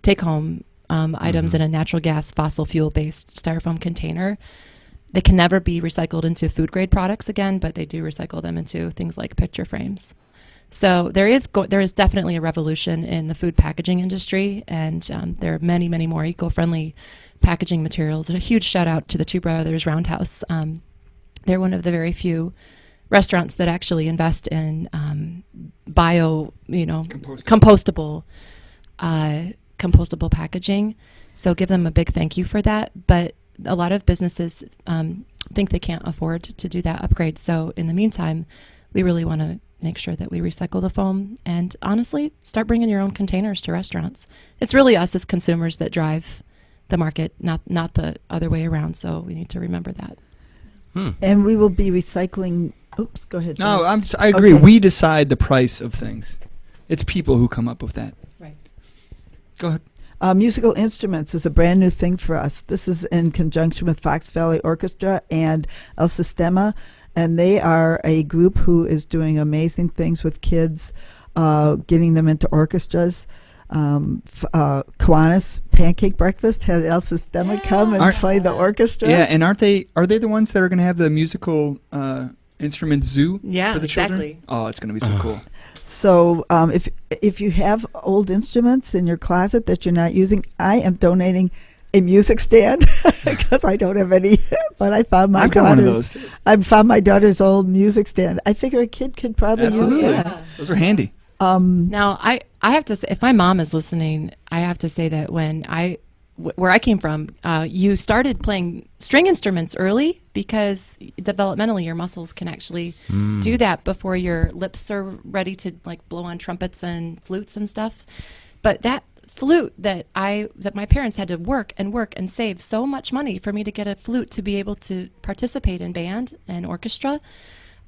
take-home items in a natural gas fossil fuel-based styrofoam container. They can never be recycled into food-grade products again, but they do recycle them into things like picture frames. So there is definitely a revolution in the food packaging industry, and there are many, many more eco-friendly packaging materials. And a huge shout out to the Two Brothers Roundhouse. They're one of the very few restaurants that actually invest in compostable packaging. So give them a big thank you for that. But a lot of businesses think they can't afford to do that upgrade. So in the meantime, we really want to make sure that we recycle the foam, and honestly, start bringing your own containers to restaurants. It's really us as consumers that drive the market, not the other way around. So we need to remember that. And we will be recycling. Oops, go ahead. No, Josh. I agree. Okay. We decide the price of things. It's people who come up with that. Right. Go ahead. Musical instruments is a brand new thing for us. This is in conjunction with Fox Valley Orchestra and El Sistema, and they are a group who is doing amazing things with kids, getting them into orchestras. Kiwanis Pancake Breakfast had El Sistema come and play the orchestra. Yeah, and are they the ones that are going to have the musical instrument zoo for the children? Exactly. Oh, it's going to be so cool. So if you have old instruments in your closet that you're not using, I am donating a music stand because I don't have any. But I found my daughter's old music stand. I figure a kid could probably use that. Yeah. Those are handy. Now I have to say, if my mom is listening, I have to say that where I came from, you started playing string instruments early because developmentally your muscles can actually do that before your lips are ready to like blow on trumpets and flutes and stuff. But that flute that my parents had to work and save so much money for me to get a flute to be able to participate in band and orchestra.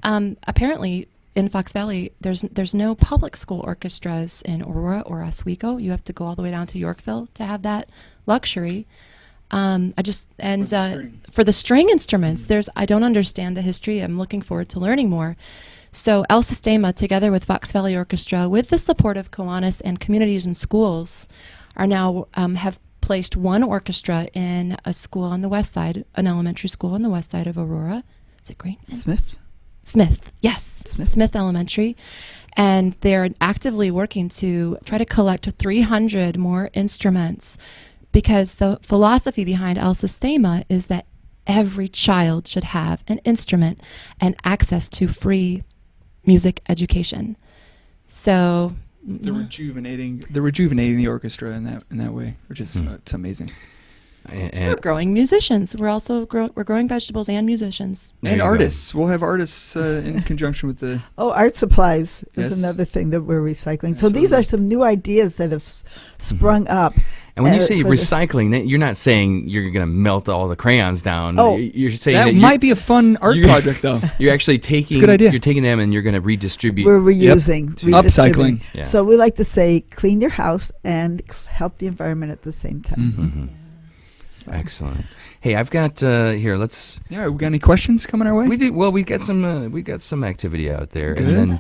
Apparently in Fox Valley, there's no public school orchestras in Aurora or Oswego. You have to go all the way down to Yorkville to have that luxury. For the string instruments, I don't understand the history. I'm looking forward to learning more. So El Sistema, together with Fox Valley Orchestra, with the support of Kiwanis and communities and schools, are now have placed one orchestra in a school on the west side, an elementary school on the west side of Aurora. Is it Green? Smith, yes, Smith Elementary. And they're actively working to try to collect 300 more instruments, because the philosophy behind El Sistema is that every child should have an instrument and access to free music education. So they're rejuvenating the orchestra in that way, which is it's amazing. And we're growing musicians. We're also we're growing vegetables and musicians. And artists. We'll have artists in conjunction with the... art supplies is another thing that we're recycling. Absolutely. So these are some new ideas that have sprung up. And when you say recycling, you're not saying you're going to melt all the crayons down. Oh, you're saying that might be a fun art project, though. You're actually taking... It's a good idea. You're taking them and you're going to redistribute. We're reusing. Upcycling. Yeah. So we like to say clean your house and help the environment at the same time. Mm-hmm. So. Excellent. Hey, I've got here. Let's. Yeah, we got any questions coming our way? We do. Well, we got some activity out there, Good. and then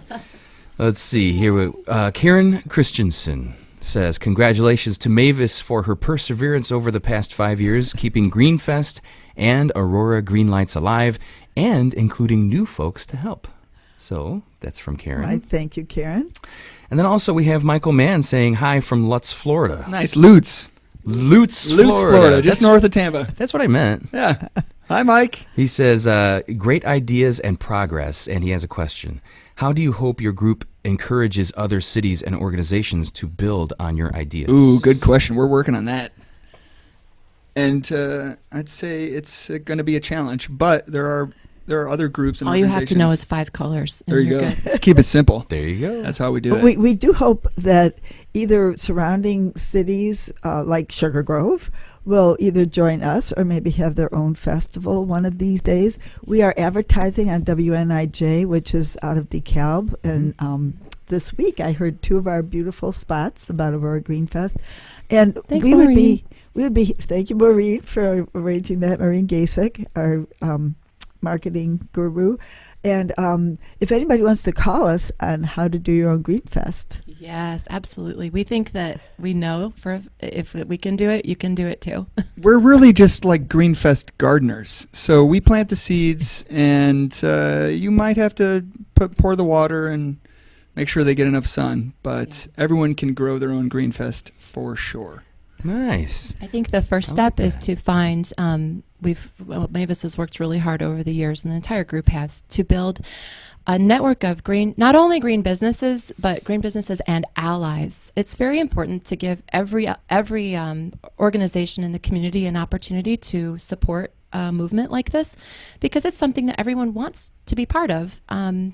let's see here. Karen Christensen says, congratulations to Mavis for her perseverance over the past 5 years, keeping Greenfest and Aurora Greenlights alive, and including new folks to help. So that's from Karen. Right, thank you, Karen. And then also we have Michael Mann saying hi from Lutz, Florida. Nice. Lutz, Florida. just north of Tampa. That's what I meant. Yeah. Hi, Mike. He says, great ideas and progress, and he has a question. How do you hope your group encourages other cities and organizations to build on your ideas? Ooh, good question. We're working on that. And I'd say it's going to be a challenge, but there are other groups and All you organizations. have to know is 5 colors. And There you you're go. Good. Just keep it simple. There you go. That's how we do But it. we do hope that either surrounding cities like Sugar Grove will either join us or maybe have their own festival one of these days. We are advertising on WNIJ, which is out of DeKalb, and this week I heard 2 of our beautiful spots about Aurora Greenfest, and Thanks, we would Maureen. be thank you, Maureen, for arranging that. Maureen Gasek, our marketing guru. And if anybody wants to call us on how to do your own Greenfest. Yes, absolutely. We think that we know if we can do it, you can do it too. We're really just like Greenfest gardeners. So we plant the seeds, and you might have to pour the water and make sure they get enough sun. But everyone can grow their own Greenfest for sure. Nice. I think the first step is to find, Mavis has worked really hard over the years, and the entire group has, to build a network of not only green businesses, but green businesses and allies. It's very important to give every organization in the community an opportunity to support a movement like this, because it's something that everyone wants to be part of.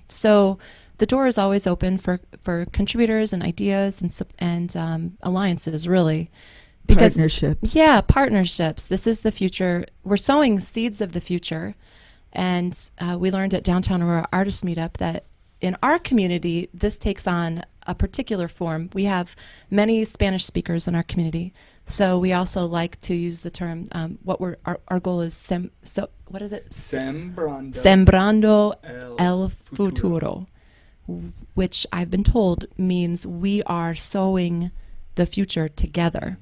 So the door is always open for contributors and ideas and alliances, really. Because, partnerships. Yeah, partnerships. This is the future. We're sowing seeds of the future. And we learned at Downtown Aurora Artist Meetup that in our community, this takes on a particular form. We have many Spanish speakers in our community. So we also like to use the term, our goal is, what is it? Sembrando el futuro, which I've been told means we are sowing the future together.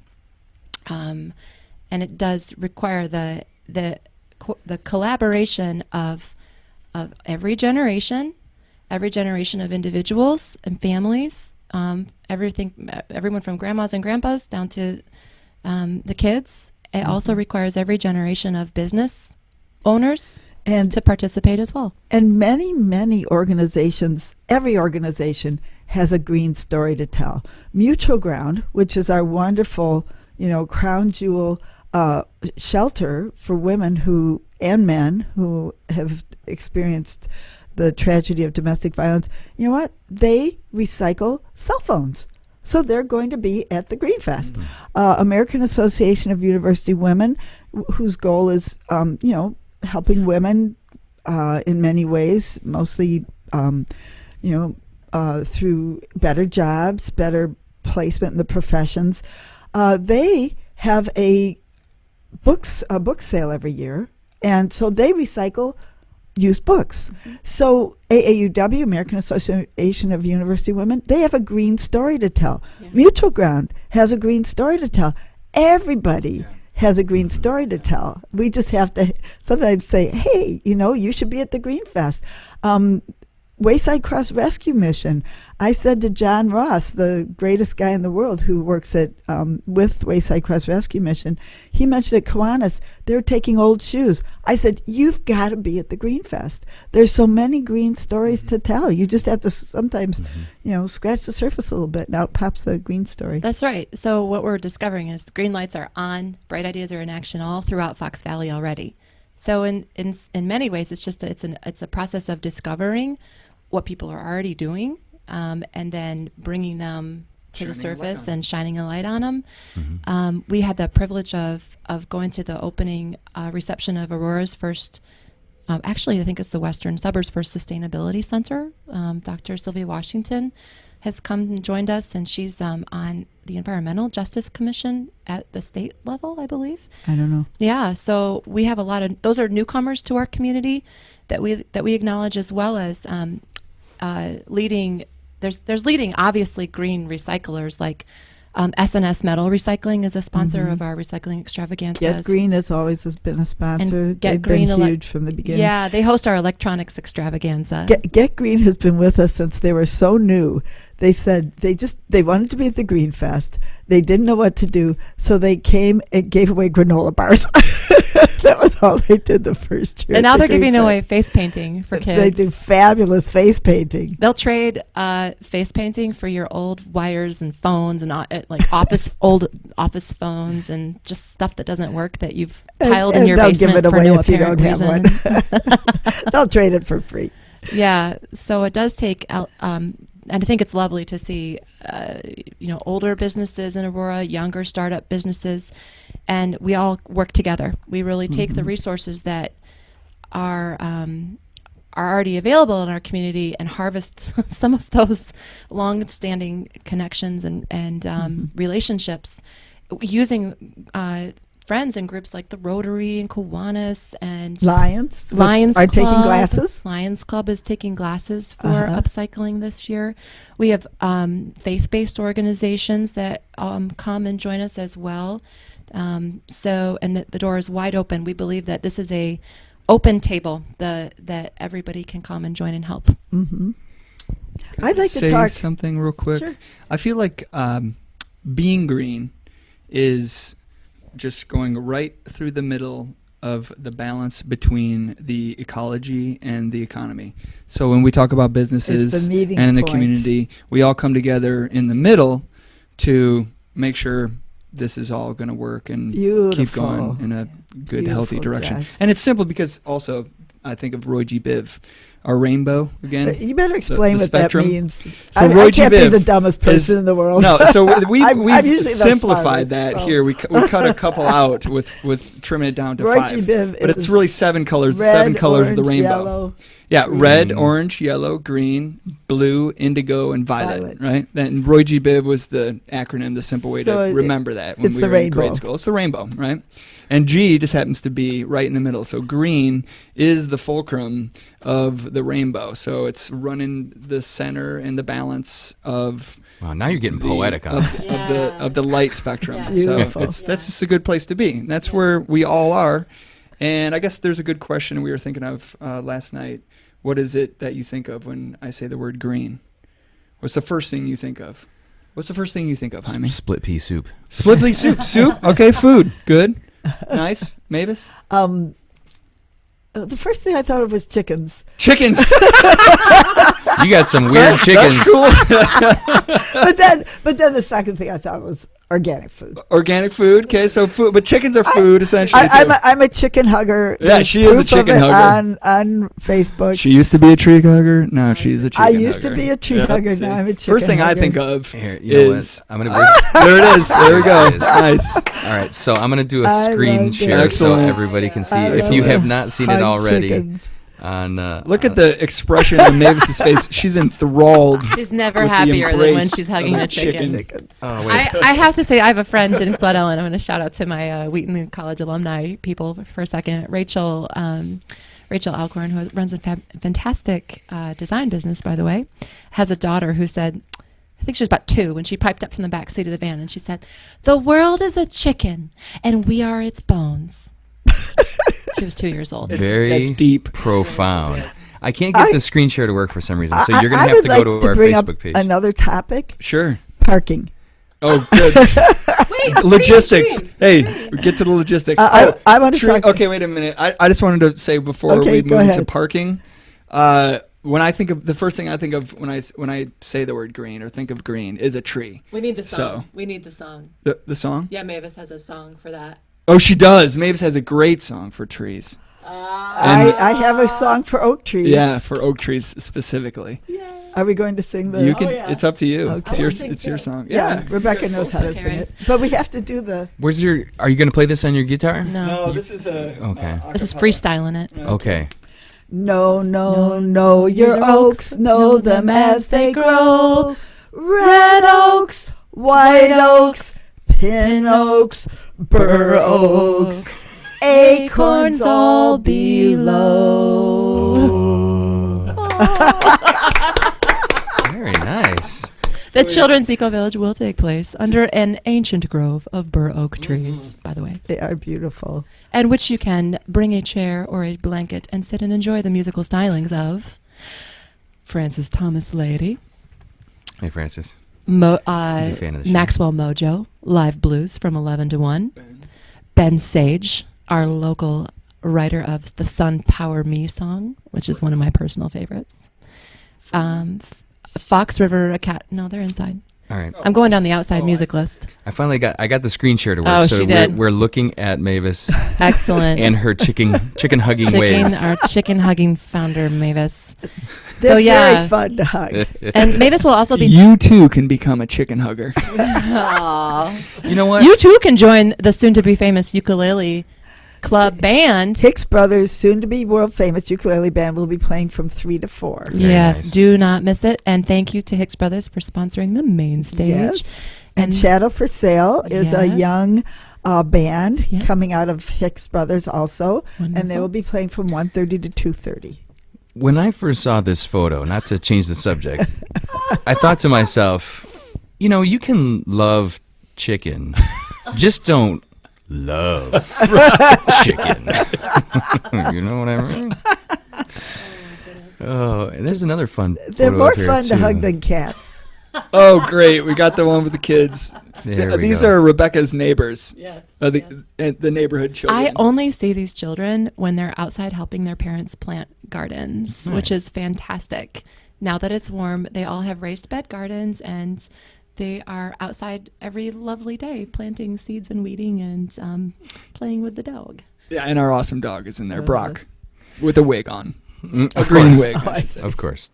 And it does require the collaboration of every generation of individuals and families, everyone from grandmas and grandpas down to the kids. It also requires every generation of business owners and to participate as well. And many organizations, every organization has a green story to tell. Mutual Ground, which is our wonderful, crown jewel shelter for women and men who have experienced the tragedy of domestic violence. You know what? They recycle cell phones. So they're going to be at the Greenfest. American Association of University Women, whose goal is, helping women in many ways, mostly, through better jobs, better placement in the professions. They have a book sale every year, and so they recycle used books. So AAUW, American Association of University Women, they have a green story to tell. Yeah. Mutual Ground has a green story to tell. Everybody has a green story to tell. We just have to sometimes say, hey, you should be at the Greenfest. Wayside Cross Rescue Mission. I said to John Ross, the greatest guy in the world who works with Wayside Cross Rescue Mission, he mentioned at Kiwanis, they're taking old shoes. I said, you've got to be at the Greenfest. There's so many green stories to tell. You just have to sometimes, scratch the surface a little bit, and out pops a green story. That's right. So what we're discovering is green lights are on, bright ideas are in action all throughout Fox Valley already. So in many ways, it's a process of discovering what people are already doing, and then bringing them to the surface and shining a light on them. We had the privilege of going to the opening reception of Aurora's first, actually I think it's the Western Suburbs first Sustainability Center. Dr. Sylvia Washington has come and joined us, and she's on the Environmental Justice Commission at the state level, I believe. I don't know. Yeah, so we have a lot of, those are newcomers to our community that we acknowledge, as well as leading, there's leading obviously green recyclers like S&S Metal Recycling is a sponsor of our recycling extravaganza. Get Green has been a sponsor. And Get They've Green been huge from the beginning. Yeah, they host our electronics extravaganza. Get Green has been with us since they were so new. They said they wanted to be at the Greenfest. They didn't know what to do, so they came and gave away granola bars. That was all they did the first year. And now they're giving away face painting for kids. They do fabulous face painting. They'll trade face painting for your old wires and phones and like old office phones and just stuff that doesn't work that you've piled in your basement give it for away no if you don't apparent have reason. one. They'll trade it for free. Yeah, so it does take and I think it's lovely to see, older businesses in Aurora, younger startup businesses, and we all work together. We really take the resources that are already available in our community and harvest some of those long-standing connections and relationships using friends and groups like the Rotary and Kiwanis and Lions Club. Taking glasses. Lions Club is taking glasses for upcycling this year. We have faith-based organizations that come and join us as well. And the door is wide open. We believe that this is a open table that everybody can come and join and help. Mm-hmm. I'd like to say talk something real quick. Sure. I feel like being green is just going right through the middle of the balance between the ecology and the economy. So when we talk about businesses the meeting and the point. community, we all come together in the middle to make sure this is all going to work and keep going in a good, healthy direction. Josh. And it's simple because also I think of Roy G. Biv, our rainbow again. You better explain the what spectrum. that means. So I Roy G. can't be Biv the dumbest person in the world. No, so we've I'm usually the simplified smartest, that so. here. We cut a couple out with trimming it down to Roy 5. G. Biv But it's is really 7 colors, red, 7 colors of the orange, rainbow. yellow. Yeah, green. red, orange, yellow, green, blue, indigo, and violet. Right? And Roy G. Biv was the acronym, the simple way So to remember that when it's we the were in rainbow. grade school. It's the rainbow, right? And G just happens to be right in the middle. So green is the fulcrum of the rainbow. So it's running the center and the balance of Wow, now you're getting poetic on this. of the light spectrum. Yeah. So that's just a good place to be. That's where we all are. And I guess there's a good question we were thinking of last night. What is it that you think of when I say the word green? What's the first thing you think of? What's the first thing you think of, Jaime? Split pea soup. Split pea soup. Soup? Okay, food. Good. Nice. Mavis? The first thing I thought of was chickens. Chickens. You got some weird chickens. That's cool. but then the second thing I thought was organic food. Organic food. Okay, so food. But chickens are food, essentially, too. I'm a chicken hugger. Yeah, There's she is a proof of chicken it hugger. on Facebook. She used to be a tree hugger. No, she's a chicken I hugger. used to be a tree hugger. See. Now I'm a chicken First thing hugger. I think of Here, you know is... what? I'm gonna bring. There it is. There we go. There it is. Nice. All right, so I'm gonna do a I screen love share Excellent. so everybody can see. I If love you it. have not seen it Hug already, chickens. on Look at the expression on Mavis's face. She's enthralled. She's never with the happier than when embrace she's hugging of a a chicken. Chickens. Oh wait, I have to say, I have a friend in Glen Ellen. I'm going to shout out to my Wheaton College alumni people for a second. Rachel Alcorn, who runs a fantastic design business, by the way, has a daughter who said, I think she was about 2 when she piped up from the back seat of the van, and she said, "The world is a chicken, and we are its bones." She was 2 years old. very That's deep. profound. I can't get the screen share to work for some reason, so you're gonna I have would to like go to our bring up Facebook page. Another topic: Sure. parking. Oh, good. Logistics. Hey, we get to the logistics. I want to talk. Okay, wait a minute. I just wanted to say before Okay, we go move into ahead. parking, when I think of the first thing I think of when I say the word green or think of green is a tree. We need the song. We need the song. The song? Yeah, Mavis has a song for that. Oh, she does. Mavis has a great song for trees. I have a song for oak trees. Yeah, for oak trees specifically. Are we going to sing the? You can. It's up to you. Okay. It's your song. Yeah, Yeah. Rebeka knows how to sing it, but we have to do the. Where's your? Are you gonna play this on your guitar? No, this is a. Okay. this is freestyling it. Okay. No, your oaks, know them as they grow. Red oaks, white oaks, pin oaks, bur oaks, acorns all below. Very nice. The Children's Eco Village will take place under an ancient grove of bur oak trees, by the way. They are beautiful. And which you can bring a chair or a blanket and sit and enjoy the musical stylings of Francis Thomas Lady. Hey, Francis. He's a fan of the show. Maxwell Mojo, live blues from 11 to 1. Ben Sage, our local writer of the Sun Power Me song, which is one of my personal favorites. Fox River No, they're inside. All right. I'm going down the outside music list. I finally got the screen share to work. Oh, so she did. We're looking at Mavis Excellent. and her chicken hugging ways. Our chicken hugging founder, Mavis. They're very fun to hug. And Mavis will also be. You too can become a chicken hugger. You know what? You too can join the soon-to-be famous ukulele club band. Hicks Brothers, soon-to-be world-famous ukulele band, will be playing from 3 to 4. Yes, nice. do not miss it. And thank you to Hicks Brothers for sponsoring the main stage. Yes. And Shadow for Sale is a young band coming out of Hicks Brothers also. Wonderful. And they will be playing from 1:30 to 2:30. When I first saw this photo, not to change the subject, I thought to myself, you can love chicken, just don't love chicken. You know what I mean? Oh, and there's another fun They're photo more up here, fun to too. hug than cats. Oh, great. We got the one with the kids. These go. are Rebekah's neighbors. Yes. The neighborhood children. I only see these children when they're outside helping their parents plant gardens, which is fantastic. Now that it's warm, they all have raised bed gardens, and they are outside every lovely day planting seeds and weeding and playing with the dog. Yeah, and our awesome dog is in there, Brock, with a wig on. Of green course. wig. Of course.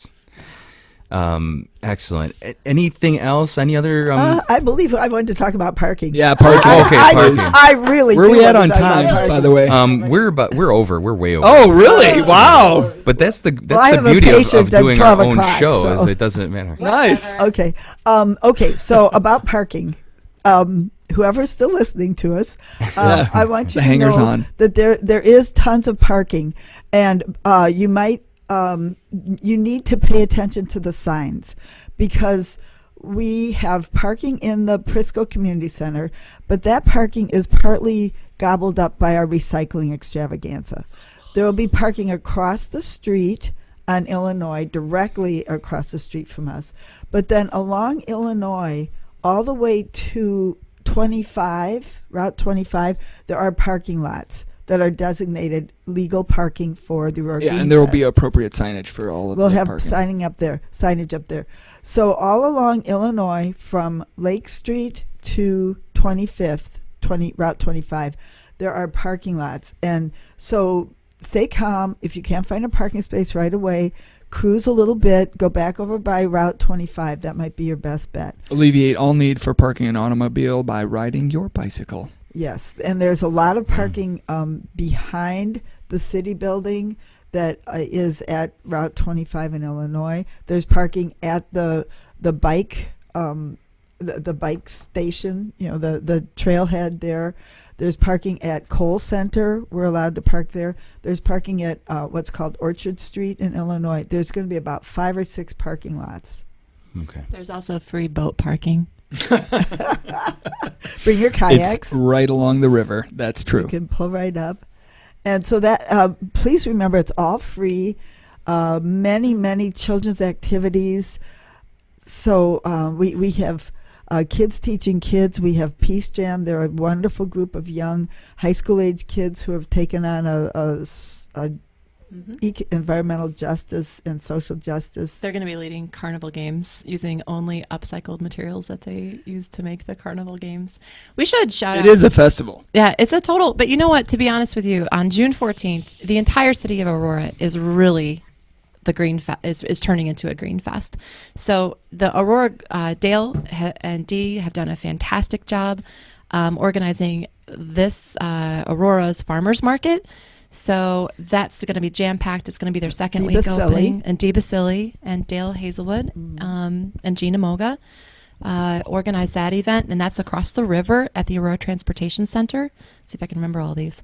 Excellent. Anything else? Any other? I believe I wanted to talk about parking. Yeah, parking. Parking. I really Where do are we at want on to talk about time, parking. by the way? We're over. We're way over. Oh, really? Wow. But that's the I have a beauty of patient at doing our 12 own o'clock, show so- is it doesn't matter. Nice. Okay. So about parking. Whoever's still listening to us, Yeah, I want you the to hanger's know on. that there is tons of parking, and you need to pay attention to the signs, because we have parking in the Prisco Community Center, but that parking is partly gobbled up by our recycling extravaganza. There will be parking across the street on Illinois, directly across the street from us, but then along Illinois, all the way to Route 25, there are parking lots that are designated legal parking for the Aurora Greenfest. Yeah, and there will be appropriate signage for all of We'll the have parking. signage up there. So all along Illinois, from Lake Street to 25th, Route 25, there are parking lots. And so stay calm. If you can't find a parking space right away, cruise a little bit, go back over by Route 25. That might be your best bet. Alleviate all need for parking an automobile by riding your bicycle. Yes, and there's a lot of parking behind the city building that is at Route 25 in Illinois. There's parking at the bike the bike station, the trailhead there. There's parking at Cole Center. We're allowed to park there. There's parking at what's called Orchard Street in Illinois. There's going to be about 5 or 6 parking lots. Okay. There's also free boat parking. Bring your kayaks. It's right along the river. That's You true. can pull right up. And so that, please remember, it's all free. Many children's activities. So we have kids teaching kids. We have Peace Jam. They're a wonderful group of young high school age kids who have taken on a environmental justice and social justice. They're going to be leading carnival games using only upcycled materials that they use to make the carnival games. We should shout out. It is a festival. Yeah, it's a total. But you know what? To be honest with you, on June 14th, the entire city of Aurora is really the green is turning into a green fest. So the Aurora Dale and Dee have done a fantastic job organizing this Aurora's Farmers Market. So that's going to be jam-packed. It's going to be their second week opening. And Dee Basili and Dale Hazelwood and Gina Moga. organized that event, and that's across the river at the Aurora Transportation Center. Let's see if I can remember all these.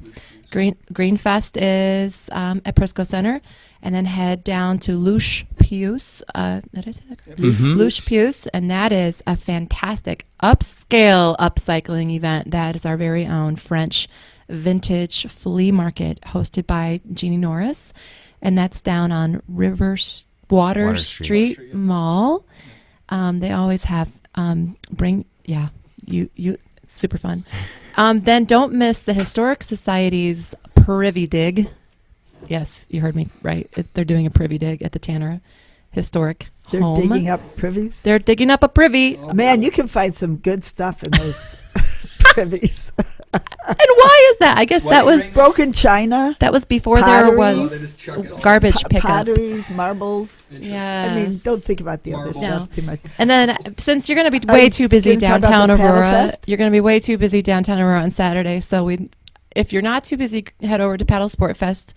Greenfest is at Prisco Center, and then head down to Lush Pius. Did I say that correctly? Mm-hmm. Lush Pius, and that is a fantastic upscale upcycling event. That is our very own French vintage flea market hosted by Jeannie Norris, and that's down on Water Street Mall. They always have it's super fun. Then don't miss the Historic Society's Privy Dig. Yes, you heard me right. They're doing a Privy Dig at the Tanner Historic They're Home. digging up privies. They're digging up a privy. Man, you can find some good stuff in those privies. And why is that? I guess that was Broken china, that was before Potteries. there Oh, they was just chuck it all. garbage pickup. potteries, marbles. Yeah. I mean, don't think about the other No. stuff too much. And then, since you're going to be Are way you too busy gonna talk about downtown the Paddle Aurora, Fest? you're going to be way too busy downtown Aurora on Saturday. So if you're not too busy, head over to Paddle Sport Fest.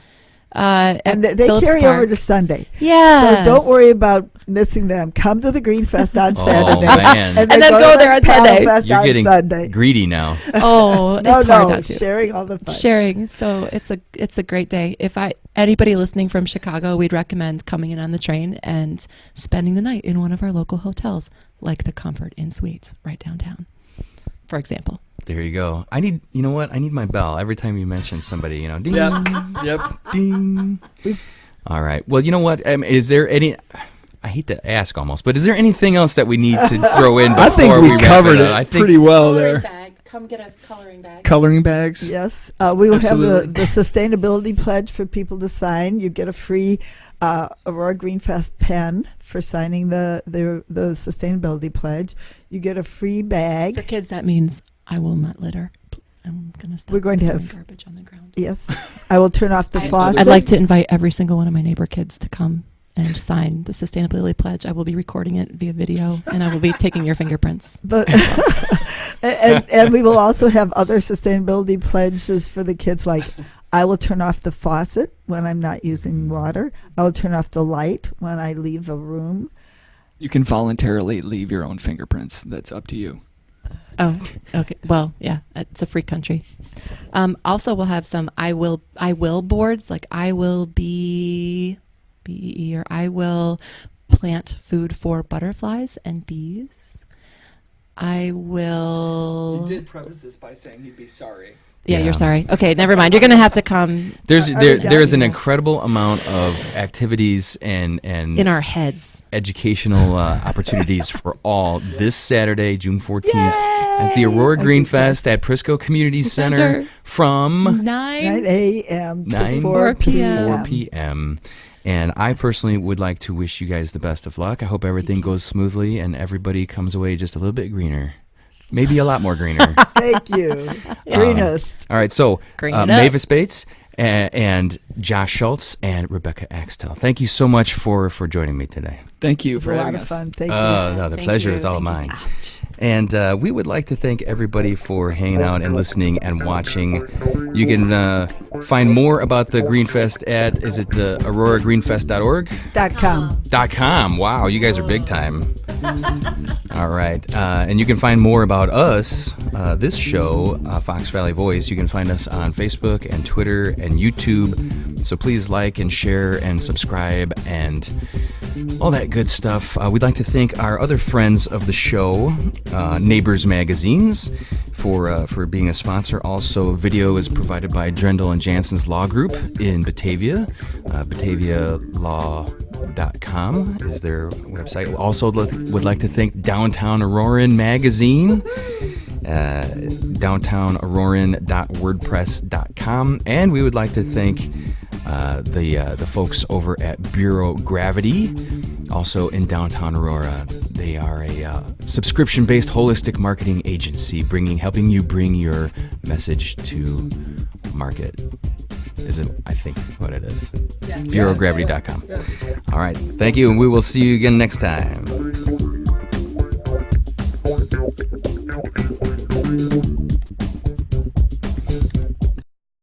And they carry over to Sunday. Yeah. So don't worry about missing them. Come to the Greenfest on Saturday. man. And then go to there on the Paddle Sunday. Fest You're on getting Sunday. greedy now. Oh, No, it's hard no, not to. sharing all the fun. Sharing. So it's a great day. If anybody listening from Chicago, we'd recommend coming in on the train and spending the night in one of our local hotels, like the Comfort Inn Suites right downtown, for example. There you go. I need my bell every time you mention somebody, ding, Yep. ding. All right. Well, you know what? Is there any, I hate to ask almost, but is there anything else that we need to throw in before I think we wrap covered it up? it pretty well there. Bag. Come get a coloring bag. Coloring bags. Yes, we will have Absolutely. the sustainability pledge for people to sign. You get a free Aurora Greenfest pen for signing the sustainability pledge. You get a free For bag. kids, that means I will not litter. I'm going to stop We're going to throwing have- garbage on the ground. Yes, I will turn off the faucet. I'd like to invite every single one of my neighbor kids to come and sign the sustainability pledge. I will be recording it via video, and I will be taking your fingerprints. But and we will also have other sustainability pledges for the kids, like I will turn off the faucet when I'm not using water. I will turn off the light when I leave a room. You can voluntarily leave your own fingerprints. That's up to you. Oh, okay. Well, yeah, it's a free country. Also, we'll have some I will boards, like I will be BEE, or I will plant food for butterflies and bees. I will. He did preface this by saying he'd be sorry. Yeah, Yeah. you're sorry. Okay, never mind. You're going to have to come there is an Yes. incredible amount of activities and in our heads. educational opportunities for all this Saturday, June 14th, at the Aurora Greenfest at Prisco Community Center Center. from 9 a.m. to 9 4 4 p.m. 4 p.m. And I personally would like to wish you guys the best of luck. I hope everything goes smoothly and everybody comes away just a little bit greener. Maybe a lot more greener. Thank you. Greenest. All right, so Green it up. Mavis Bates and Josh Schultz and Rebeka Axtell, thank you so much for joining me today. Thank you It's for a lot having of us. fun. Thank you. No, the Thank pleasure you. is all Thank you. mine. And we would like to thank everybody for hanging out and listening and watching. You can find more about the Greenfest at, is it auroragreenfest.org? .com. Wow, you guys are big time. All right. And you can find more about us, this show, Fox Valley Voice. You can find us on Facebook and Twitter and YouTube. So please like and share and subscribe and all that good stuff. We'd like to thank our other friends of the show, Neighbors Magazines, for being a sponsor. Also, video is provided by Drendel and Jansen's Law Group in Batavia. BataviaLaw.com is their website. Also, would like to thank Downtown Auroran Magazine, downtownauroran.wordpress.com, and we would like to thank the folks over at Bureau Gravity, also in downtown Aurora. They are a subscription-based holistic marketing agency, helping you bring your message to market. Is it? I think what it is. Yeah. BureauGravity.com. Yeah. All right. Thank you, and we will see you again next time.